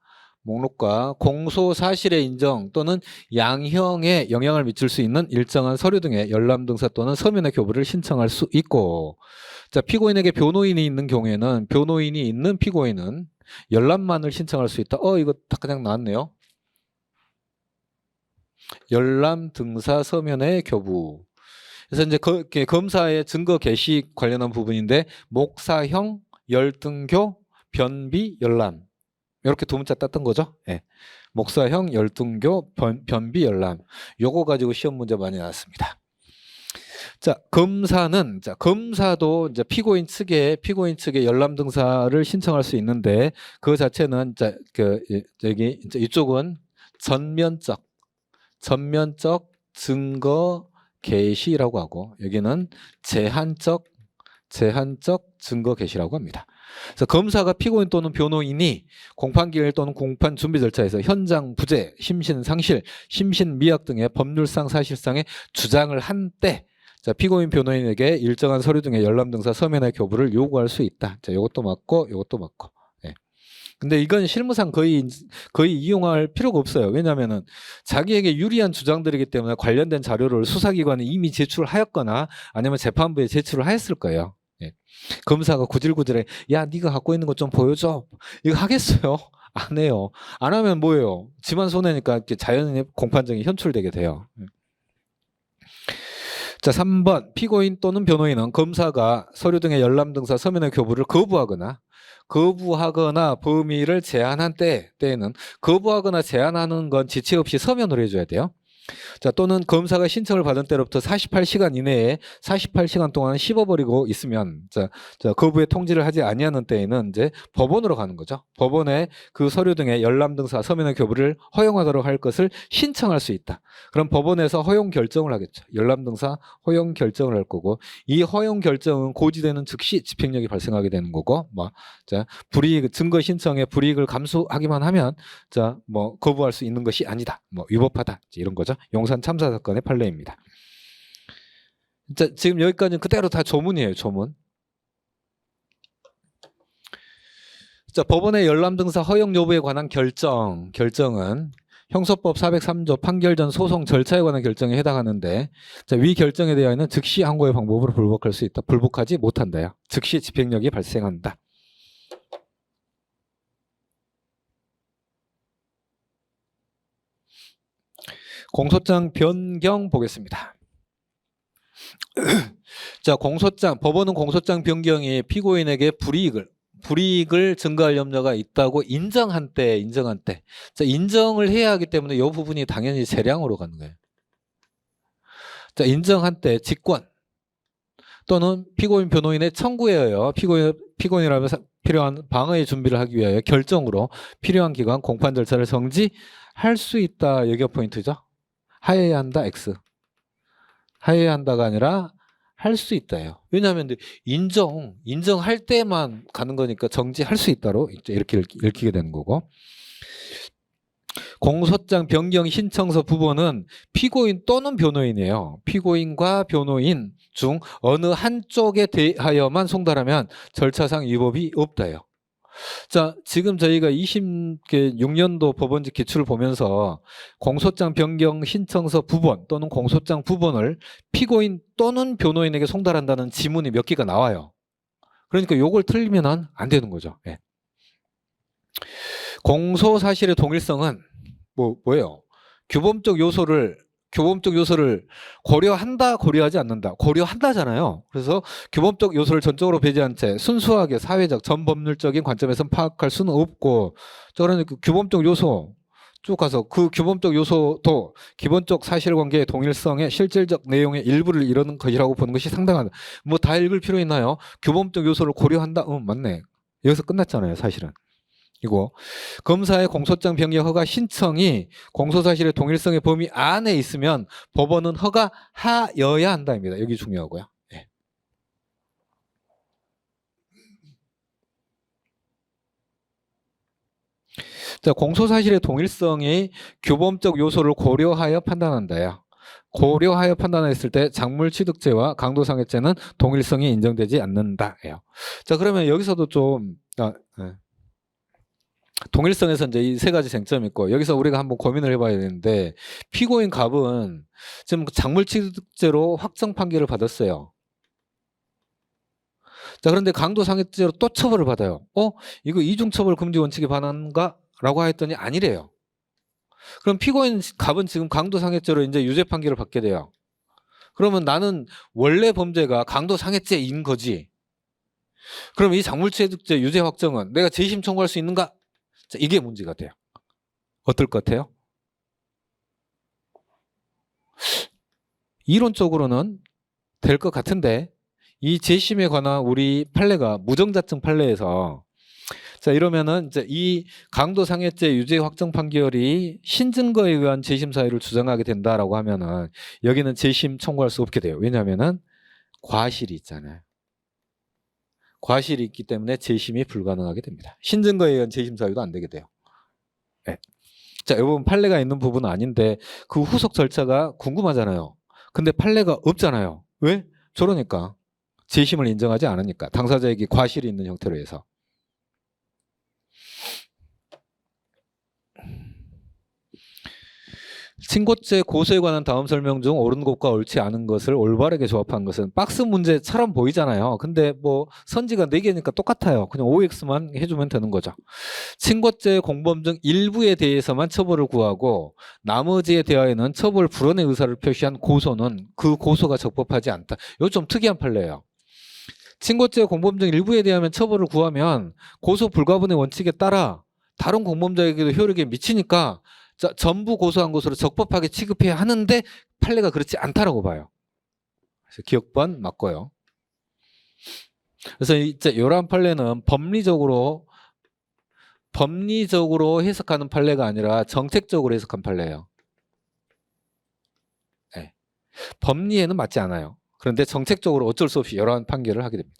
공소 사실의 인정 또는 양형에 영향을 미칠 수 있는 일정한 서류 등의 열람등사 또는 서면의 교부를 신청할 수 있고, 자, 피고인에게 변호인이 있는 경우에는 변호인이 있는 피고인은 열람만을 신청할 수 있다. 이거 다 그냥 나왔네요. 열람등사 서면의 교부. 그래서 이제 검사의 증거 개시 관련한 부분인데, 목사형, 열등교, 변비, 열람. 이렇게 두 문자 땄던 거죠. 예. 목사형, 열등교, 변비, 열람. 요거 가지고 시험 문제 많이 나왔습니다. 자, 검사도 이제 피고인 측에 열람 등사를 신청할 수 있는데, 그 자체는 여기 이쪽은 전면적 증거 개시라고 하고, 여기는 제한적 증거 개시라고 합니다. 그래서 검사가 피고인 또는 변호인이 공판기일 또는 공판 준비 절차에서 현장 부재, 심신 상실, 심신 미약 등의 법률상 사실상의 주장을 한 때, 자, 피고인 변호인에게 일정한 서류 등의 열람 등사 서면의 교부를 요구할 수 있다. 자, 이것도 맞고 이것도 맞고. 예. 근데 이건 실무상 거의 이용할 필요가 없어요. 왜냐하면은 자기에게 유리한 주장들이기 때문에 관련된 자료를 수사기관에 이미 제출하였거나 아니면 재판부에 제출을 하였을 거예요. 예. 검사가 구질구질해, 야, 네가 갖고 있는 것 좀 보여줘. 이거 하겠어요? 안 해요. 안 하면 뭐예요? 지만 손해니까 이렇게 자연히 공판정이 현출되게 돼요. 자, 3번 피고인 또는 변호인은 검사가 서류 등의 열람 등사 서면의 교부를 거부하거나 범위를 제한한 때에는, 거부하거나 제한하는 건 지체 없이 서면으로 해줘야 돼요. 자, 또는 검사가 신청을 받은 때로부터 48시간 이내에 48시간 동안 씹어버리고 있으면, 자, 거부의 통지를 하지 아니하는 때에는 이제 법원으로 가는 거죠. 법원에 그 서류 등의 열람 등사 서면의 교부를 허용하도록 할 것을 신청할 수 있다. 그럼 법원에서 허용 결정을 하겠죠. 열람 등사 허용 결정을 할 거고, 이 허용 결정은 고지되는 즉시 집행력이 발생하게 되는 거고, 불이익 증거 신청에 불이익을 감수하기만 하면, 거부할 수 있는 것이 아니다. 위법하다. 이런 거죠. 용산 참사 사건의 판례입니다. 자, 지금 여기까지는 그대로 다 조문이에요. 조문. 자, 법원의 열람 등사 허용 여부에 관한 결정은 형사법 403조 판결 전 소송 절차에 관한 결정에 해당하는데 자, 위 결정에 대하여는 즉시 항고의 방법으로 불복할 수 있다. 불복하지 못한다요. 즉시 집행력이 발생한다. 공소장 변경 보겠습니다. 자, 법원은 공소장 변경이 피고인에게 불이익을 증가할 염려가 있다고 인정한 때. 자, 인정을 해야 하기 때문에 이 부분이 당연히 재량으로 가는 거예요. 자, 인정한 때 직권 또는 피고인 변호인의 청구에 의하여 피고인이라면 필요한 방어의 준비를 하기 위하여 결정으로 필요한 기간 공판 절차를 정지할 수 있다. 여기가 포인트죠. 하여야 한다. X. 하여야 한다가 아니라 할 수 있다예요. 왜냐하면 인정할 때만 가는 거니까 정지할 수 있다로 이렇게 읽히게 되는 거고. 공소장 변경 신청서 부본은 피고인 또는 변호인이에요. 피고인과 변호인 중 어느 한쪽에 대하여만 송달하면 절차상 위법이 없다예요. 자, 지금 저희가 26년도 법원지 기출을 보면서 공소장 변경 신청서 부본 또는 공소장 부본을 피고인 또는 변호인에게 송달한다는 지문이 몇 개가 나와요. 그러니까 요걸 틀리면 안 되는 거죠. 예. 공소 사실의 동일성은 뭐예요? 규범적 요소를 고려한다, 고려하지 않는다. 고려한다잖아요. 그래서 규범적 요소를 전적으로 배제한 채 순수하게 사회적, 전법률적인 관점에서 파악할 수는 없고, 그러니까 그 규범적 요소 쭉 가서 그 규범적 요소도 기본적 사실관계의 동일성의 실질적 내용의 일부를 이루는 것이라고 보는 것이 상당하다. 뭐 다 읽을 필요 있나요? 규범적 요소를 고려한다? 맞네. 여기서 끝났잖아요, 사실은. 이거 검사의 공소장 변경 허가 신청이 공소사실의 동일성의 범위 안에 있으면 법원은 허가하여야 한다입니다. 여기 중요하고요. 네. 자, 공소사실의 동일성이 규범적 요소를 고려하여 판단한다요. 고려하여 판단했을 때 작물취득죄와 강도상해죄는 동일성이 인정되지 않는다예요. 자, 그러면 여기서도 좀 동일성에서 이제 이 세 가지 쟁점이 있고, 여기서 우리가 한번 고민을 해봐야 되는데, 피고인 갑은 지금 작물취득죄로 확정 판결을 받았어요. 자, 그런데 강도상해죄로 또 처벌을 받아요. 이거 이중처벌 금지 원칙에 반한가? 라고 했더니 아니래요. 그럼 피고인 갑은 지금 강도상해죄로 이제 유죄 판결을 받게 돼요. 그러면 나는 원래 범죄가 강도상해죄인 거지. 그럼 이 작물취득죄 유죄 확정은 내가 재심 청구할 수 있는가? 자, 이게 문제가 돼요. 어떨 것 같아요? 이론적으로는 될 것 같은데, 이 재심에 관한 우리 판례가 무정자증 판례에서, 자, 이러면은 이제 이 강도상해죄 유죄 확정 판결이 신증거에 의한 재심 사유를 주장하게 된다라고 하면은 여기는 재심 청구할 수 없게 돼요. 왜냐하면은 과실이 있잖아요. 과실이 있기 때문에 재심이 불가능하게 됩니다. 신증거에 의한 재심 사유도 안 되게 돼요. 네. 자, 이 부분 판례가 있는 부분은 아닌데 그 후속 절차가 궁금하잖아요. 근데 판례가 없잖아요. 왜? 저러니까 재심을 인정하지 않으니까, 당사자에게 과실이 있는 형태로 해서. 친고죄 고소에 관한 다음 설명 중 옳은 것과 옳지 않은 것을 올바르게 조합한 것은 박스 문제처럼 보이잖아요. 근데 뭐 선지가 4개니까 똑같아요. 그냥 OX만 해주면 되는 거죠. 친고죄 공범 중 일부에 대해서만 처벌을 구하고 나머지에 대하여는 처벌 불원의 의사를 표시한 고소는 그 고소가 적법하지 않다. 이거 좀 특이한 판례예요. 친고죄 공범 중 일부에 대하면 처벌을 구하면 고소 불가분의 원칙에 따라 다른 공범자에게도 효력이 미치니까 자, 전부 고소한 것으로 적법하게 취급해야 하는데 판례가 그렇지 않다라고 봐요. 그래서 기억번 맞고요. 그래서 이제 이러한 판례는 법리적으로 해석하는 판례가 아니라 정책적으로 해석한 판례예요. 네. 법리에는 맞지 않아요. 그런데 정책적으로 어쩔 수 없이 이러한 판결을 하게 됩니다.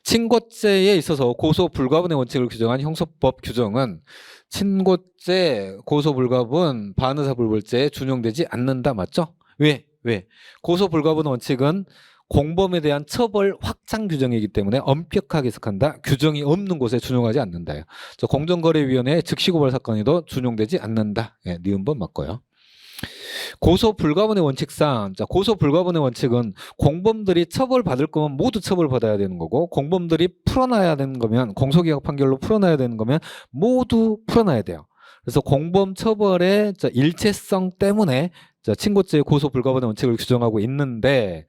친고죄에 있어서 고소 불가분의 원칙을 규정한 형사법 규정은 친고죄 고소 불가분 반의사 불벌죄에 준용되지 않는다. 맞죠? 왜? 고소 불가분 원칙은 공범에 대한 처벌 확장 규정이기 때문에 엄격하게 해석한다. 규정이 없는 곳에 준용하지 않는다. 공정거래위원회 즉시고발 사건에도 준용되지 않는다. 예, 니은번 맞고요. 고소불가분의 원칙상 고소불가분의 원칙은 공범들이 처벌받을 거면 모두 처벌받아야 되는 거고, 공범들이 풀어놔야 되는 거면, 공소기각 판결로 풀어놔야 되는 거면 모두 풀어놔야 돼요. 그래서 공범 처벌의 일체성 때문에 친고죄의 고소불가분의 원칙을 규정하고 있는데,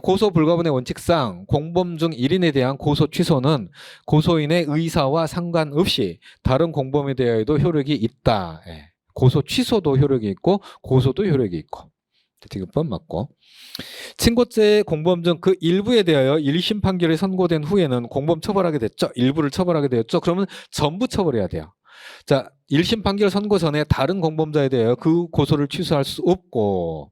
고소불가분의 원칙상 공범 중 1인에 대한 고소 취소는 고소인의 의사와 상관없이 다른 공범에 대하여도 효력이 있다. 예. 고소 취소도 효력이 있고 고소도 효력이 있고. 디귿번 맞고. 친고죄 공범 중 그 일부에 대하여 1심 판결이 선고된 후에는 공범 처벌하게 됐죠. 일부를 처벌하게 되었죠. 그러면 전부 처벌해야 돼요. 1심 판결 선고 전에 다른 공범자에 대하여 그 고소를 취소할 수 없고,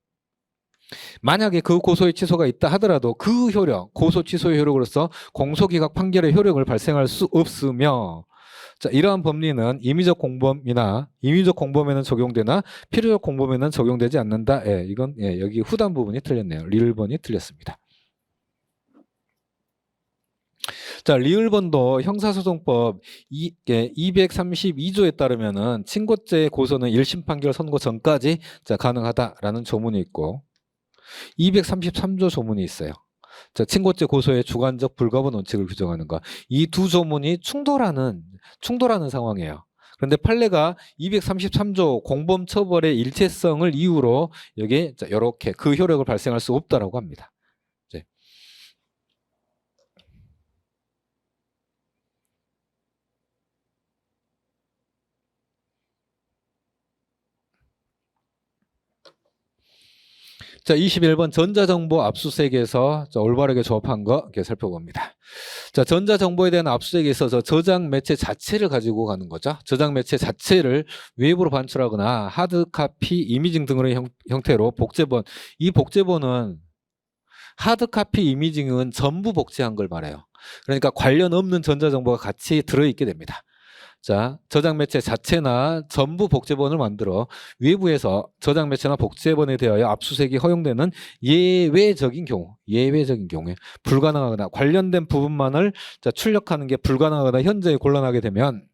만약에 그 고소의 취소가 있다 하더라도 그 효력, 고소 취소의 효력으로서 공소기각 판결의 효력을 발생할 수 없으며, 이러한 법리는 임의적 공범이나 임의적 공범에는 적용되나 필요적 공범에는 적용되지 않는다. 예, 이건 여기 후단 부분이 틀렸네요. 리을번이 틀렸습니다. 리을번도 형사소송법 232조에 따르면은 친고죄 고소는 1심 판결 선고 전까지 가능하다라는 조문이 있고, 233조 조문이 있어요. 친고죄 고소의 주관적 불가분 원칙을 규정하는 거. 이 두 조문이 충돌하는 상황이에요. 그런데 판례가 233조 공범 처벌의 일체성을 이유로 여기 이렇게 그 효력을 발생할 수 없다라고 합니다. 자, 21번 전자정보 압수수색에서 올바르게 조합한 거 이렇게 살펴봅니다. 자, 전자정보에 대한 압수수색에 있어서 저장 매체 자체를 가지고 가는 거죠. 저장 매체 자체를 외부로 반출하거나 하드카피, 이미징 등의 형태로 복제본, 이 복제본은 하드카피 이미징은 전부 복제한 걸 말해요. 그러니까 관련 없는 전자정보가 같이 들어있게 됩니다. 자, 저장 매체 자체나 전부 복제본을 만들어 외부에서 저장 매체나 복제본에 대하여 압수수색이 허용되는 예외적인 경우에 불가능하거나 관련된 부분만을 출력하는 게 불가능하거나 현저히 곤란하게 되면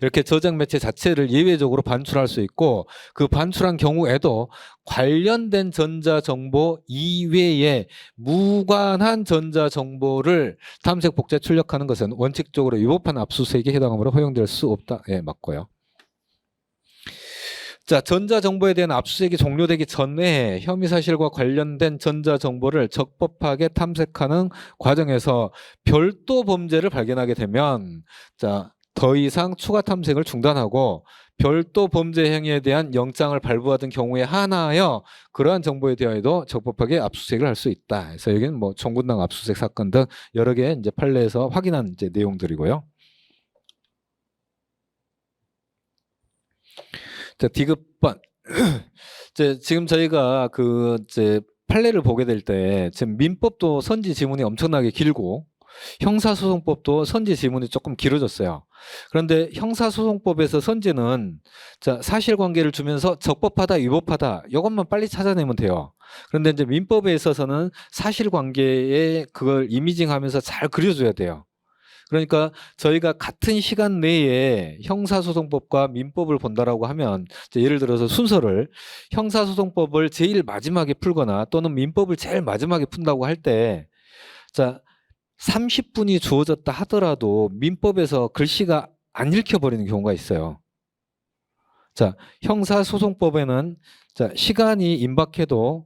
이렇게 저장 매체 자체를 예외적으로 반출할 수 있고, 그 반출한 경우에도 관련된 전자정보 이외에 무관한 전자정보를 탐색, 복제, 출력하는 것은 원칙적으로 위법한 압수수색에 해당하므로 허용될 수 없다. 예, 맞고요. 자, 전자정보에 대한 압수수색이 종료되기 전에 혐의 사실과 관련된 전자정보를 적법하게 탐색하는 과정에서 별도 범죄를 발견하게 되면 더 이상 추가 탐색을 중단하고 별도 범죄 행위에 대한 영장을 발부하던 경우에 한하여 그러한 정보에 대하여도 적법하게 압수수색을 할 수 있다. 그래서 여기는 뭐 종군당 압수수색 사건 등 여러 개 이제 판례에서 확인한 내용들이고요. 자, 디귿번. 지금 저희가 판례를 보게 될 때 지금 민법도 선지 지문이 엄청나게 길고 형사소송법도 선지 지문이 조금 길어졌어요. 그런데 형사소송법에서 선지는 사실관계를 주면서 적법하다, 위법하다 이것만 빨리 찾아내면 돼요. 그런데 이제 민법에 있어서는 사실관계에 그걸 이미징하면서 잘 그려줘야 돼요. 그러니까 저희가 같은 시간 내에 형사소송법과 민법을 본다라고 하면 예를 들어서 순서를 형사소송법을 제일 마지막에 풀거나 또는 민법을 제일 마지막에 푼다고 할 때 30분이 주어졌다 하더라도 민법에서 글씨가 안 읽혀버리는 경우가 있어요. 자, 형사소송법에는 시간이 임박해도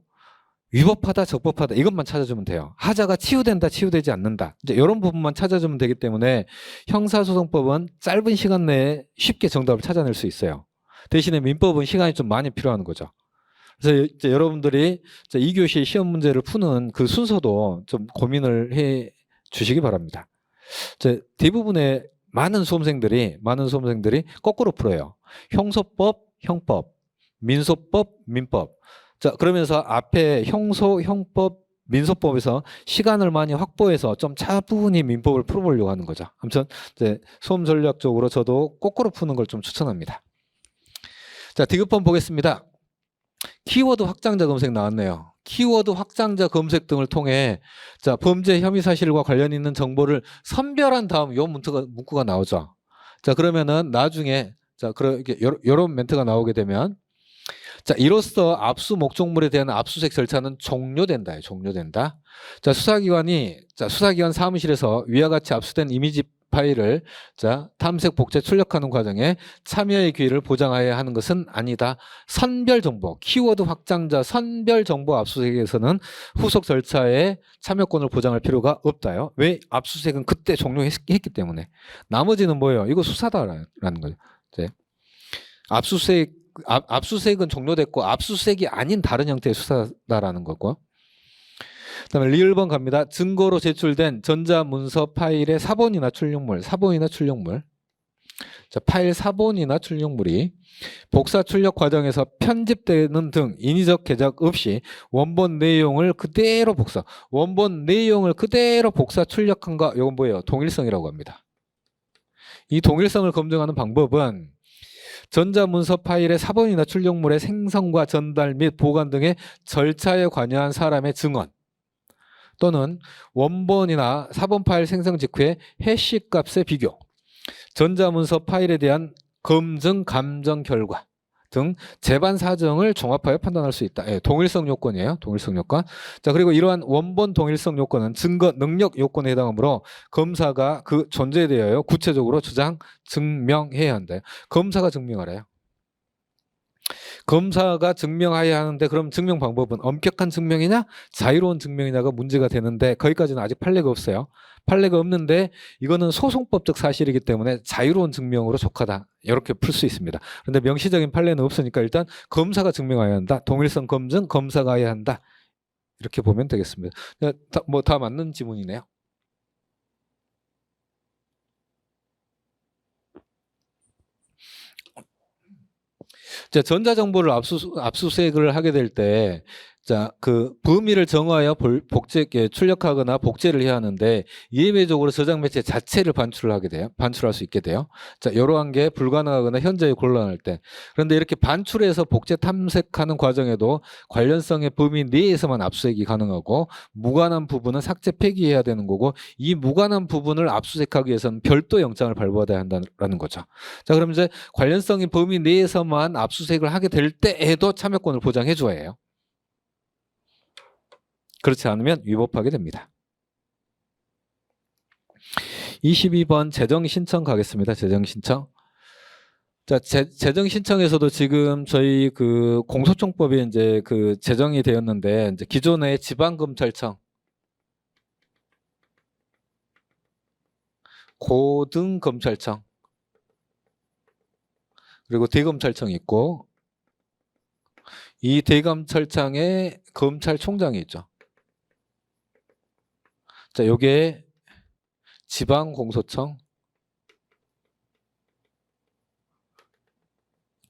위법하다, 적법하다 이것만 찾아주면 돼요. 하자가 치유된다, 치유되지 않는다. 이제 이런 부분만 찾아주면 되기 때문에 형사소송법은 짧은 시간 내에 쉽게 정답을 찾아낼 수 있어요. 대신에 민법은 시간이 좀 많이 필요한 거죠. 그래서 이제 여러분들이 2교시 시험 문제를 푸는 그 순서도 좀 고민을 해 주시기 바랍니다. 대부분의 많은 수험생들이 거꾸로 풀어요. 형소법, 형법, 민소법, 민법. 자, 그러면서 앞에 형소, 형법, 민소법에서 시간을 많이 확보해서 좀 차분히 민법을 풀어보려고 하는 거죠. 아무튼 수험 전략적으로 저도 거꾸로 푸는 걸 좀 추천합니다. 자, 디귿번 보겠습니다. 키워드 확장자 검색 나왔네요. 키워드 확장자 검색 등을 통해 자 범죄 혐의 사실과 관련 있는 정보를 선별한 다음 요 문구가 나오죠. 자 그러면은 나중에 자 그렇게 요런 멘트가 나오게 되면 자 이로써 압수 목적물에 대한 압수수색 절차는 종료된다. 종료된다. 자 수사기관 사무실에서 위와 같이 압수된 이미지 파일을 자 탐색 복제 출력하는 과정에 참여의 기회를 보장하여야 하는 것은 아니다. 선별 정보 키워드 확장자 선별 정보 압수수색에서는 후속 절차에 참여권을 보장할 필요가 없다요. 왜? 압수수색은 그때 종료했기 때문에. 나머지는 뭐예요? 이거 수사다라는 거죠. 이제 압수수색은 종료됐고 압수수색이 아닌 다른 형태의 수사다라는 거고. 그다음에 리을번 갑니다. 증거로 제출된 전자문서 파일의 사본이나 출력물. 자, 파일 사본이나 출력물이 복사 출력 과정에서 편집되는 등 인위적 개작 없이 원본 내용을 그대로 복사 출력한 거 이건 뭐예요? 동일성이라고 합니다. 이 동일성을 검증하는 방법은 전자문서 파일의 사본이나 출력물의 생성과 전달 및 보관 등의 절차에 관여한 사람의 증언 또는 원본이나 사본 파일 생성 직후의 해시 값의 비교, 전자문서 파일에 대한 검증, 감정 결과 등 재반 사정을 종합하여 판단할 수 있다. 예, 동일성 요건이에요. 동일성 요건. 자, 그리고 이러한 원본 동일성 요건은 증거 능력 요건에 해당하므로 검사가 그 존재에 대하여 구체적으로 증명해야 한다. 검사가 증명하래요. 검사가 증명해야 하는데 그럼 증명 방법은 엄격한 증명이냐 자유로운 증명이냐가 문제가 되는데 거기까지는 아직 판례가 없어요. 판례가 없는데 이거는 소송법적 사실이기 때문에 자유로운 증명으로 속하다. 이렇게 풀 수 있습니다. 그런데 명시적인 판례는 없으니까 일단 검사가 증명해야 한다. 동일성 검증 검사가 해야 한다. 이렇게 보면 되겠습니다. 다 맞는 지문이네요. 자, 전자정보를 압수수색을 하게 될 때, 자, 그 범위를 정하여 출력하거나 복제를 해야 하는데 예외적으로 저장 매체 자체를 반출할 수 있게 돼요. 자, 이러한 게 불가능하거나 현저히 곤란할 때. 그런데 이렇게 반출해서 복제 탐색하는 과정에도 관련성의 범위 내에서만 압수수색이 가능하고 무관한 부분은 삭제 폐기해야 되는 거고 이 무관한 부분을 압수수색하기 위해서는 별도 영장을 발부받아야 한다는 거죠. 자, 그럼 이제 관련성의 범위 내에서만 압수수색을 하게 될 때에도 참여권을 보장해 줘야 해요. 그렇지 않으면 위법하게 됩니다. 22번 재정신청 가겠습니다. 재정신청. 자, 재정신청에서도 지금 저희 그 공소청법에 이제 그 제정이 되었는데 이제 기존의 지방검찰청, 고등검찰청, 그리고 대검찰청이 있고 이 대검찰청에 검찰총장이 있죠. 자, 요게 지방공소청.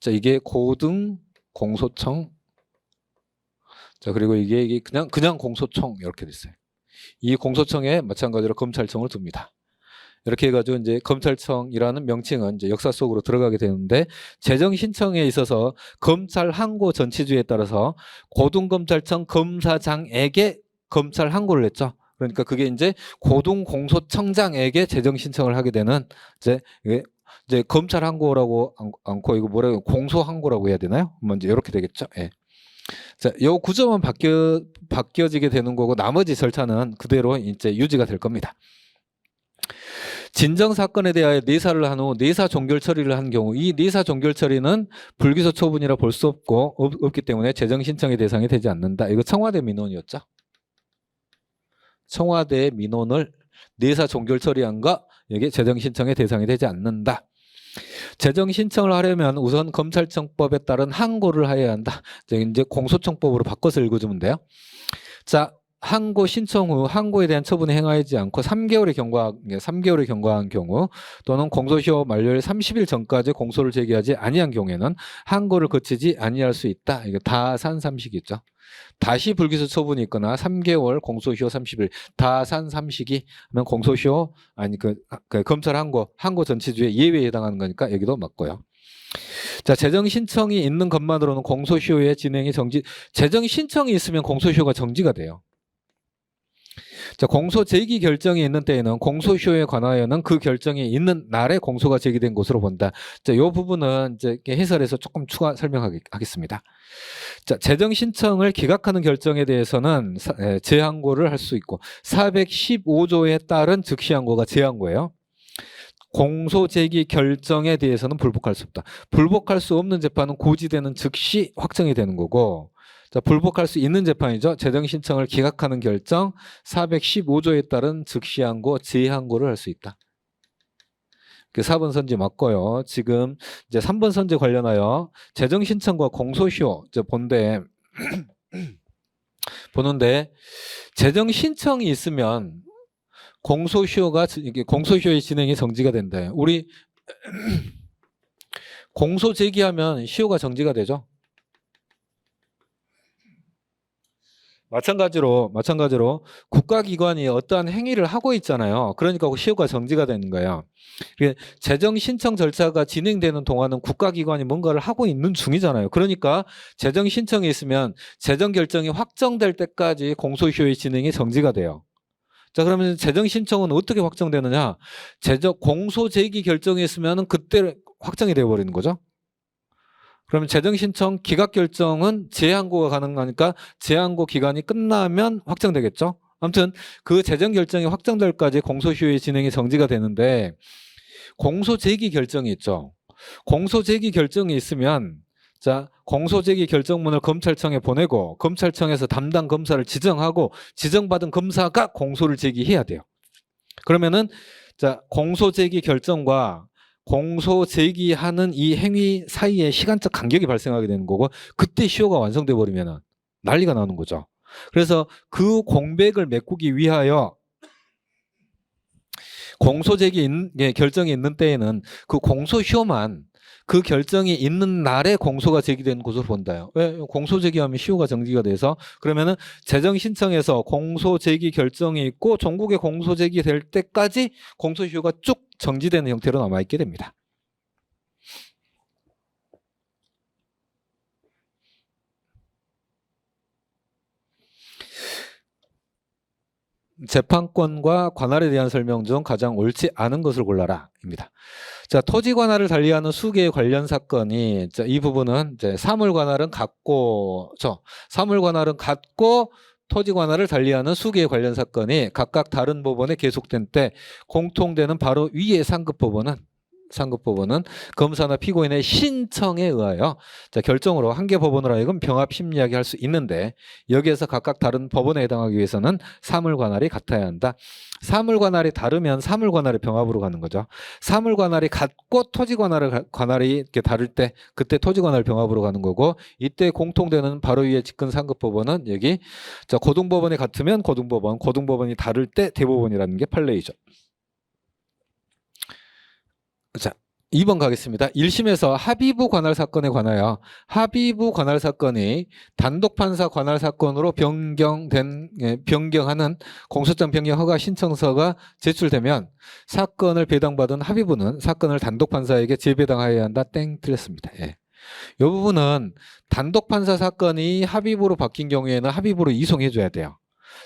자, 이게 고등공소청. 자, 그리고 이게 그냥 공소청 이렇게 됐어요. 이 공소청에 마찬가지로 검찰청을 둡니다. 이렇게 해가지고 이제 검찰청이라는 명칭은 이제 역사 속으로 들어가게 되는데 재정 신청에 있어서 검찰 항고 전치주의에 따라서 고등검찰청 검사장에게 검찰 항고를 냈죠. 그러니까 그게 이제 고등공소청장에게 재정 신청을 하게 되는 이제 검찰 항고라고 않고 이거 뭐라고 공소 항고라고 해야 되나요? 먼저 이렇게 되겠죠. 예. 자, 요 구조만 바뀌어지게 되는 거고 나머지 절차는 그대로 이제 유지가 될 겁니다. 진정 사건에 대하여 내사를 한 후 내사 종결 처리를 한 경우 이 내사 종결 처리는 불기소 처분이라 볼 수 없기 때문에 재정 신청의 대상이 되지 않는다. 이거 청와대 민원이었죠. 청와대의 민원을 내사 종결 처리한 거 이게 재정 신청의 대상이 되지 않는다. 재정 신청을 하려면 우선 검찰청법에 따른 항고를 해야 한다. 이제 공소청법으로 바꿔서 읽어주면 돼요. 자, 항고 신청 후 항고에 대한 처분을 행하지 않고 3개월에 경과한 경우 또는 공소시효 만료일 30일 전까지 공소를 제기하지 아니한 경우에는 항고를 거치지 아니할 수 있다. 이거 다산 삼식이죠. 다시 불기소 처분이 있거나 3개월 공소시효 30일 다산 삼식이 하면 공소시효 아니 그 검찰 항고 전치주의 예외에 해당하는 거니까 여기도 맞고요. 자, 재정 신청이 있는 것만으로는 공소시효의 진행이 재정 신청이 있으면 공소시효가 정지가 돼요. 자, 공소 제기 결정이 있는 때에는 공소시효에 관하여는 그 결정이 있는 날에 공소가 제기된 것으로 본다. 자, 이 부분은 이제 해설에서 조금 추가 설명하겠습니다. 자, 재정 신청을 기각하는 결정에 대해서는 재항고를 할 수 있고 415조에 따른 즉시항고가 재항고예요. 공소 제기 결정에 대해서는 불복할 수 없다. 불복할 수 없는 재판은 고지되는 즉시 확정이 되는 거고, 자, 불복할 수 있는 재판이죠. 재정 신청을 기각하는 결정 415조에 따른 즉시항고, 재항고를 할 수 있다. 그 4번 선지 맞고요. 지금 이제 3번 선지 관련하여 재정 신청과 공소시효 이제 보는데 재정 신청이 있으면 공소시효의 진행이 정지가 된다. 우리 공소 제기하면 시효가 정지가 되죠. 마찬가지로 국가기관이 어떠한 행위를 하고 있잖아요. 그러니까 시효가 정지가 되는 거예요. 재정 신청 절차가 진행되는 동안은 국가기관이 뭔가를 하고 있는 중이잖아요. 그러니까 재정 신청이 있으면 재정 결정이 확정될 때까지 공소시효의 진행이 정지가 돼요. 자, 그러면 재정 신청은 어떻게 확정되느냐? 공소 제기 결정이 있으면 그때 확정이 되어버리는 거죠. 그러면 재정 신청 기각 결정은 재항고가 가능하니까 재항고 기간이 끝나면 확정되겠죠. 아무튼 그 재정 결정이 확정될 때까지 공소시효의 진행이 정지가 되는데 공소 제기 결정이 있죠. 공소 제기 결정이 있으면 자, 공소 제기 결정문을 검찰청에 보내고 검찰청에서 담당 검사를 지정하고 지정받은 검사가 공소를 제기해야 돼요. 그러면은 자, 공소 제기 결정과 공소 제기하는 이 행위 사이에 시간적 간격이 발생하게 되는 거고 그때 시효가 완성돼 버리면 난리가 나는 거죠. 그래서 그 공백을 메꾸기 위하여 공소 제기 결정이 있는 때에는 그 공소시효만 그 결정이 있는 날에 공소가 제기된 것으로 본다요. 왜? 공소 제기하면 시효가 정지가 돼서 그러면은 재정 신청에서 공소 제기 결정이 있고 종국에 공소 제기될 때까지 공소시효가 쭉 정지되는 형태로 남아있게 됩니다. 재판권과 관할에 대한 설명 중 가장 옳지 않은 것을 골라라 입니다. 자, 토지 관할을 달리하는 수개의 관련 사건이 이 부분은 이제 사물 관할은 같고 토지 관할을 달리하는 수개의 관련 사건이 각각 다른 법원에 계속된 때 공통되는 바로 위의 상급 법원은 검사나 피고인의 신청에 의하여 자, 결정으로 한 개 법원으로 하여금 병합 심리하게 할 수 있는데 여기에서 각각 다른 법원에 해당하기 위해서는 사물관할이 같아야 한다. 사물관할이 다르면 사물관할의 병합으로 가는 거죠. 사물관할이 같고 토지관할이 이렇게 다를 때 그때 토지관할 병합으로 가는 거고 이때 공통되는 바로 위에 직근 상급 법원은 여기 자, 고등법원이 같으면 고등법원이 다를 때 대법원이라는 게 판례이죠. 자, 2번 가겠습니다. 1심에서 합의부 관할 사건에 관하여 합의부 관할 사건이 단독판사 관할 사건으로 변경하는 공소장 변경 허가 신청서가 제출되면 사건을 배당받은 합의부는 사건을 단독판사에게 재배당하여야 한다. 땡 틀렸습니다. 이 부분은 단독판사 사건이 합의부로 바뀐 경우에는 합의부로 이송해 줘야 돼요.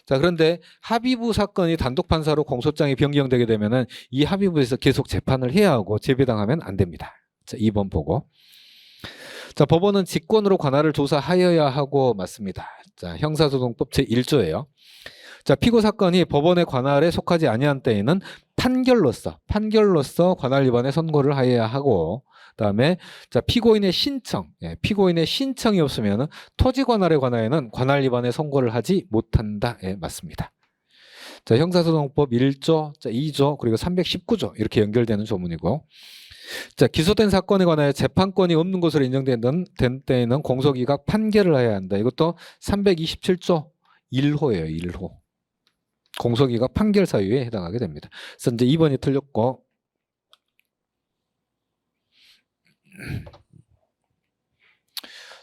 자, 그런데 합의부 사건이 단독판사로 공소장이 변경되게 되면은 이 합의부에서 계속 재판을 해야 하고 재배당하면 안 됩니다. 자, 2번 보고. 자, 법원은 직권으로 관할을 조사하여야 하고 맞습니다. 자, 형사소송법 제1조예요. 자, 피고 사건이 법원의 관할에 속하지 아니한 때에는 판결로서 관할 위반의 선고를 하여야 하고 그다음에 자, 피고인의 신청이 없으면 토지 관할에 관하여는 관할 위반의 선고를 하지 못한다. 예, 맞습니다. 자, 형사소송법 1조, 자, 2조, 그리고 319조 이렇게 연결되는 조문이고. 자, 기소된 사건에 관하여 재판권이 없는 것으로 인정된 때에는 공소기각 판결을 해야 한다. 이것도 327조 1호예요. 1호. 공소기각 판결 사유에 해당하게 됩니다. 그래서 이제 2번이 틀렸고.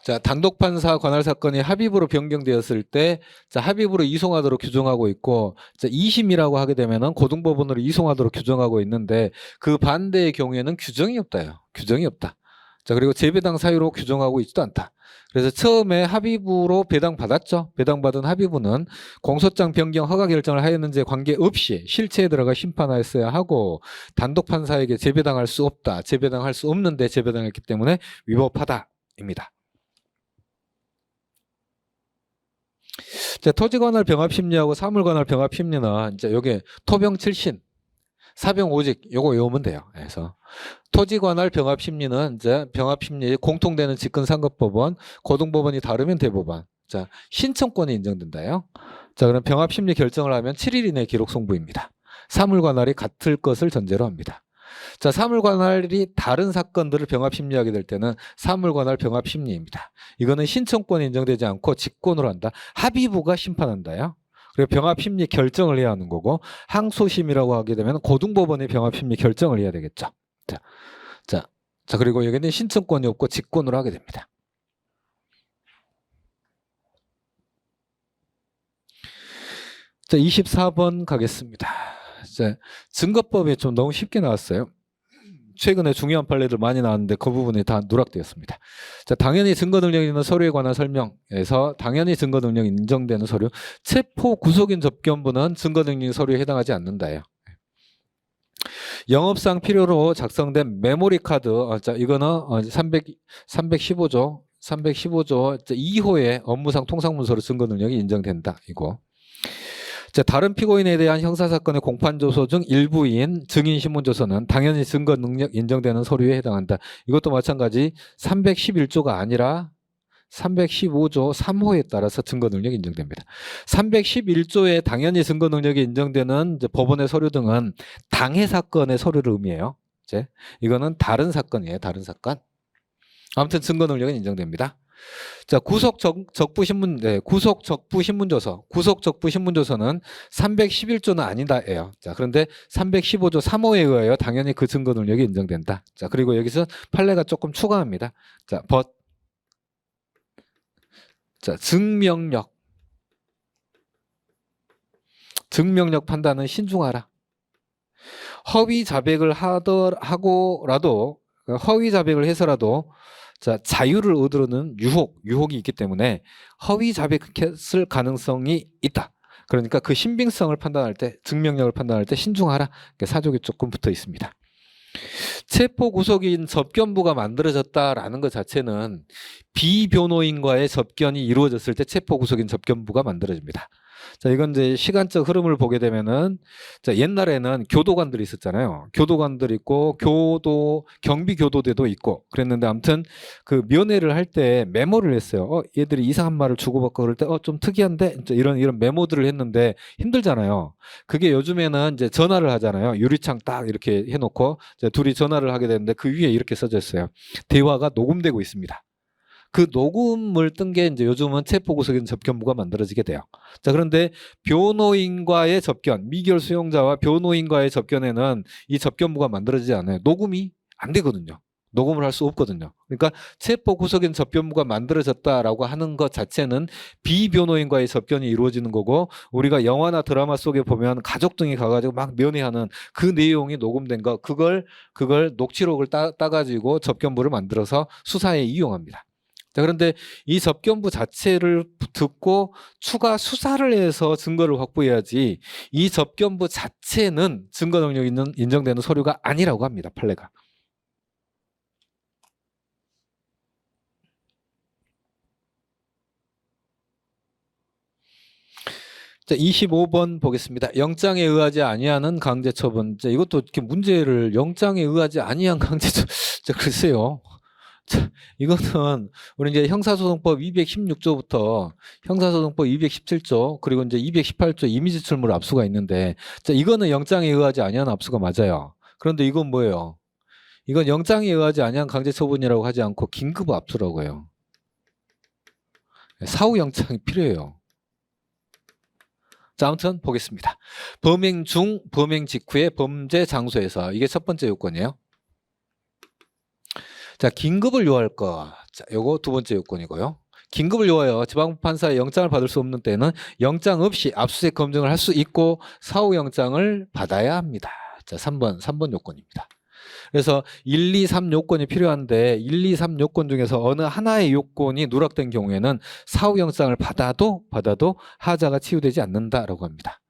자, 단독판사 관할 사건이 합의부로 변경되었을 때 자, 합의부로 이송하도록 규정하고 있고 자, 2심이라고 하게 되면은 고등법원으로 이송하도록 규정하고 있는데 그 반대의 경우에는 규정이 없다요. 규정이 없다. 자, 그리고 재배당 사유로 규정하고 있지도 않다. 그래서 처음에 합의부로 배당받았죠. 배당받은 합의부는 공소장 변경 허가 결정을 하였는지에 관계없이 실체에 들어가 심판하였어야 하고 단독 판사에게 재배당할 수 없다. 재배당할 수 없는데 재배당했기 때문에 위법하다입니다. 자, 토지관할 병합심리하고 사물관할 병합심리는 이제 요게 토병 7신, 사병 5직 요거 외우면 돼요. 그래서 토지관할 병합심리는 이제 병합심리에 공통되는 직권상급법원, 고등법원이 다르면 대법원. 자, 신청권이 인정된다요. 자, 그럼 병합심리 결정을 하면 7일 이내 기록 송부입니다. 사물관할이 같을 것을 전제로 합니다. 자, 사물관할이 다른 사건들을 병합심리하게 될 때는 사물관할 병합심리입니다. 이거는 신청권이 인정되지 않고 직권으로 한다. 합의부가 심판한다요. 그리고 병합심리 결정을 해야 하는 거고 항소심이라고 하게 되면 고등법원의 병합심리 결정을 해야 되겠죠. 자, 그리고 여기는 신청권이 없고 직권으로 하게 됩니다. 자, 24번 가겠습니다. 자, 증거법이 좀 너무 쉽게 나왔어요. 최근에 중요한 판례들 많이 나왔는데 그 부분이 다 누락되었습니다. 자, 당연히 증거 능력이 있는 서류에 관한 설명에서 당연히 증거 능력이 인정되는 서류, 체포 구속인 접견부는 증거 능력 서류에 해당하지 않는다예요. 영업상 필요로 작성된 메모리 카드, 자, 이거는 315조 2호의 업무상 통상문서로 증거 능력이 인정된다. 이거. 자, 다른 피고인에 대한 형사사건의 공판조서 중 일부인 증인신문조서는 당연히 증거 능력 인정되는 서류에 해당한다. 이것도 마찬가지 311조가 아니라 315조 3호에 따라서 증거 능력이 인정됩니다. 311조에 당연히 증거 능력이 인정되는 이제 법원의 서류 등은 당해 사건의 서류를 의미해요. 이제 이거는 다른 사건이에요. 다른 사건. 아무튼 증거 능력은 인정됩니다. 자, 구속 적부 신문조서. 구속 적부 신문조서는 311조는 아니다예요. 자, 그런데 315조 3호에 의하여 당연히 그 증거 능력이 인정된다. 자, 그리고 여기서 판례가 조금 추가합니다. 자, 자, 증명력 판단은 신중하라. 허위 자백을 하고라도 허위 자백을 해서라도 자, 자유를 얻으려는 유혹이 있기 때문에 허위 자백했을 가능성이 있다. 그러니까 그 신빙성을 판단할 때, 증명력을 판단할 때 신중하라. 사족이 조금 붙어 있습니다. 체포 구속인 접견부가 만들어졌다라는 것 자체는 비변호인과의 접견이 이루어졌을 때 체포 구속인 접견부가 만들어집니다. 자, 이건 이제 시간적 흐름을 보게 되면은, 자, 옛날에는 교도관들이 있었잖아요. 교도관들 있고, 경비 교도대도 있고, 그랬는데, 아무튼 그 면회를 할 때 메모를 했어요. 얘들이 이상한 말을 주고받고 그럴 때, 좀 특이한데? 이런 메모들을 했는데 힘들잖아요. 그게 요즘에는 이제 전화를 하잖아요. 유리창 딱 이렇게 해놓고, 이제 둘이 전화를 하게 되는데, 그 위에 이렇게 써져 있어요. 대화가 녹음되고 있습니다. 그 녹음을 뜬 게 이제 요즘은 체포구속인 접견부가 만들어지게 돼요. 자, 그런데 변호인과의 접견, 미결 수용자와 변호인과의 접견에는 이 접견부가 만들어지지 않아요. 녹음이 안 되거든요. 녹음을 할 수 없거든요. 그러니까 체포구속인 접견부가 만들어졌다라고 하는 것 자체는 비변호인과의 접견이 이루어지는 거고, 우리가 영화나 드라마 속에 보면 가족 등이 가가지고 막 면회하는 그 내용이 녹음된 거, 그걸 녹취록을 따가지고 접견부를 만들어서 수사에 이용합니다. 자, 그런데 이 접견부 자체를 듣고 추가 수사를 해서 증거를 확보해야지, 이 접견부 자체는 증거 능력이 인정되는 서류가 아니라고 합니다. 판례가. 자, 25번 보겠습니다. 영장에 의하지 아니하는 강제처분. 자, 이것도 이렇게 문제를 영장에 의하지 아니한 강제처분. 자, 글쎄요. 자, 이거는 우리 이제 형사소송법 216조부터 형사소송법 217조 그리고 이제 218조 이미지출물 압수가 있는데, 자, 이거는 영장에 의하지 아니한 압수가 맞아요. 그런데 이건 뭐예요? 이건 영장에 의하지 아니한 강제처분이라고 하지 않고 긴급 압수라고 해요. 사후 영장이 필요해요. 자, 아무튼 보겠습니다. 범행 중, 범행 직후의 범죄 장소에서, 이게 첫 번째 요건이에요. 자, 긴급을 요할 것. 자, 요거 두 번째 요건이고요. 긴급을 요하여 지방판사의 영장을 받을 수 없는 때는 영장 없이 압수수색 검증을 할 수 있고 사후 영장을 받아야 합니다. 자, 3번 요건입니다. 그래서 1, 2, 3 요건이 필요한데 1, 2, 3 요건 중에서 어느 하나의 요건이 누락된 경우에는 사후영장을 받아도 하자가 치유되지 않는다라고 합니다.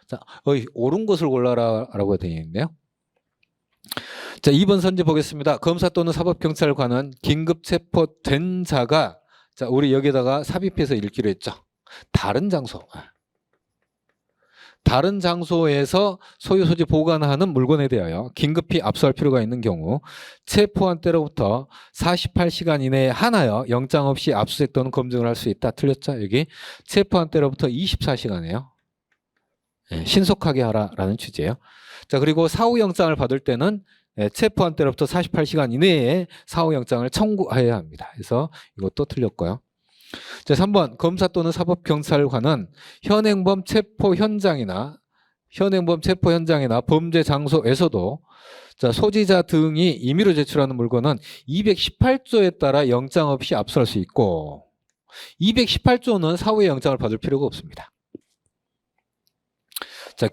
자, 옳은 것을 골라라라고 되어 있네요. 자, 2번 선지 보겠습니다. 검사 또는 사법경찰관은 긴급 체포된 자가, 자, 우리 여기다가 삽입해서 읽기로 했죠. 다른 장소에서 소유 소지 보관하는 물건에 대하여 긴급히 압수할 필요가 있는 경우 체포한 때로부터 48시간 이내에 하나여 영장 없이 압수수색 또는 검증을 할 수 있다. 틀렸죠? 여기 체포한 때로부터 24시간이에요. 신속하게 하라라는 취지예요. 자, 그리고 사후영장을 받을 때는 체포한 때로부터 48시간 이내에 사후영장을 청구해야 합니다. 그래서 이것도 틀렸고요. 자, 3번 검사 또는 사법경찰관은 현행범 체포 현장이나 범죄 장소에서도 자, 소지자 등이 임의로 제출하는 물건은 218조에 따라 영장 없이 압수할 수 있고 218조는 사후에 영장을 받을 필요가 없습니다. 자,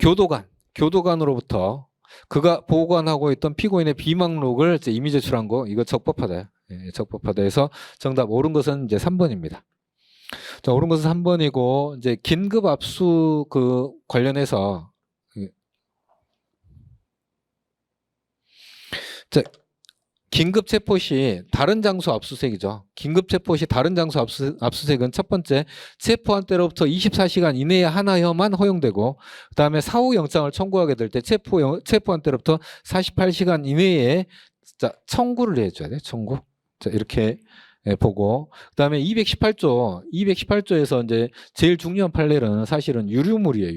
교도관으로부터 그가 보관하고 있던 피고인의 비망록을 이제 임의 제출한 거 이거 적법하다. 적법하다 해서 정답 옳은 것은 이제 3번입니다. 자, 옳은 것은 3번이고 이제 긴급 압수 그 관련해서 자, 긴급 체포 시 다른 장소 압수수색이죠. 긴급 체포 시 다른 장소 압수수색은 첫 번째 체포한 때로부터 24시간 이내에 하나여만 허용되고 그다음에 사후 영장을 청구하게 될 때 체포한 때로부터 48시간 이내에 자, 청구를 해줘야 돼요. 청구. 자, 이렇게 보고 그다음에 218조에서 이제 제일 중요한 판례는 사실은 유류물이에요.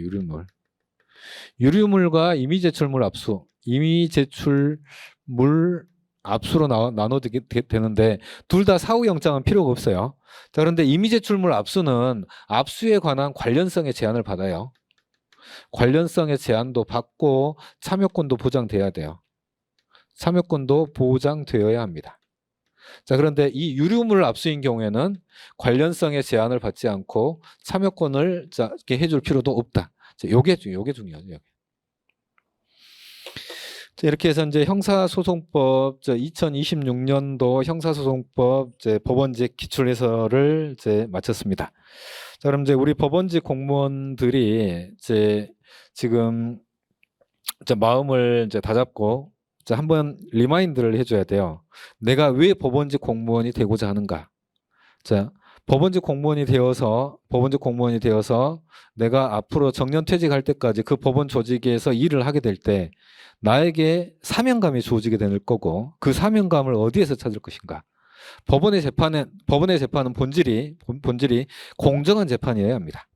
유류물과 임의 제출물 압수로 나눠지게 되는데 둘 다 사후 영장은 필요가 없어요. 자, 그런데 임의 제출물 압수는 압수에 관한 관련성의 제한을 받아요. 관련성의 제한도 받고 참여권도 보장돼야 돼요. 참여권도 보장되어야 합니다. 자, 그런데 이 유류물 압수인 경우에는 관련성의 제한을 받지 않고 참여권을 자, 이렇게 해줄 필요도 없다. 자, 요게 중요하죠. 자, 이렇게 해서 이제 형사소송법 2026년도 형사소송법 법원직 기출해설을 이제 마쳤습니다. 자, 그럼 이제 우리 법원직 공무원들이 이제 지금 이제 마음을 이제 다잡고 자, 한번 리마인드를 해줘야 돼요. 내가 왜 법원직 공무원이 되고자 하는가? 자, 법원직 공무원이 되어서 내가 앞으로 정년퇴직할 때까지 그 법원 조직에서 일을 하게 될 때 나에게 사명감이 주어지게 될 거고 그 사명감을 어디에서 찾을 것인가? 법원의 재판은 본질이 공정한 재판이어야 합니다.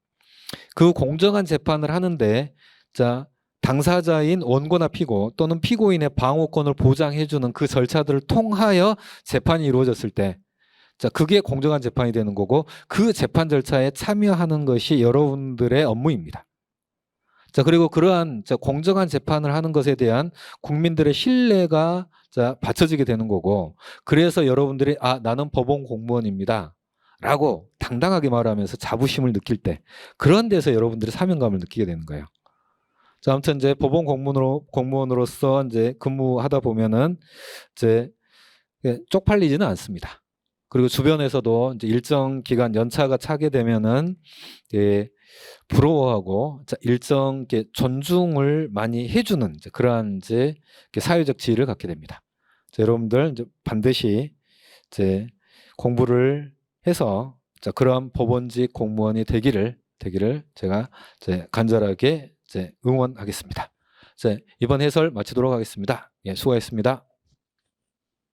그 공정한 재판을 하는데 자, 당사자인 원고나 피고 또는 피고인의 방어권을 보장해주는 그 절차들을 통하여 재판이 이루어졌을 때 자, 그게 공정한 재판이 되는 거고 그 재판 절차에 참여하는 것이 여러분들의 업무입니다. 자, 그리고 그러한 공정한 재판을 하는 것에 대한 국민들의 신뢰가 자, 받쳐지게 되는 거고 그래서 여러분들이 나는 법원 공무원입니다 라고 당당하게 말하면서 자부심을 느낄 때 그런 데서 여러분들이 사명감을 느끼게 되는 거예요. 자, 아무튼 이제 법원 공무원으로서 이제 근무하다 보면은 이제 쪽팔리지는 않습니다. 그리고 주변에서도 이제 일정 기간 연차가 차게 되면은 부러워하고 일정 존중을 많이 해주는 그러한 이제 사회적 지위를 갖게 됩니다. 자, 여러분들 이제 반드시 이제 공부를 해서 그러한 법원직 공무원이 되기를 제가 이제 간절하게 이제 응원하겠습니다. 자, 이번 해설 마치도록 하겠습니다. 예, 수고하셨습니다.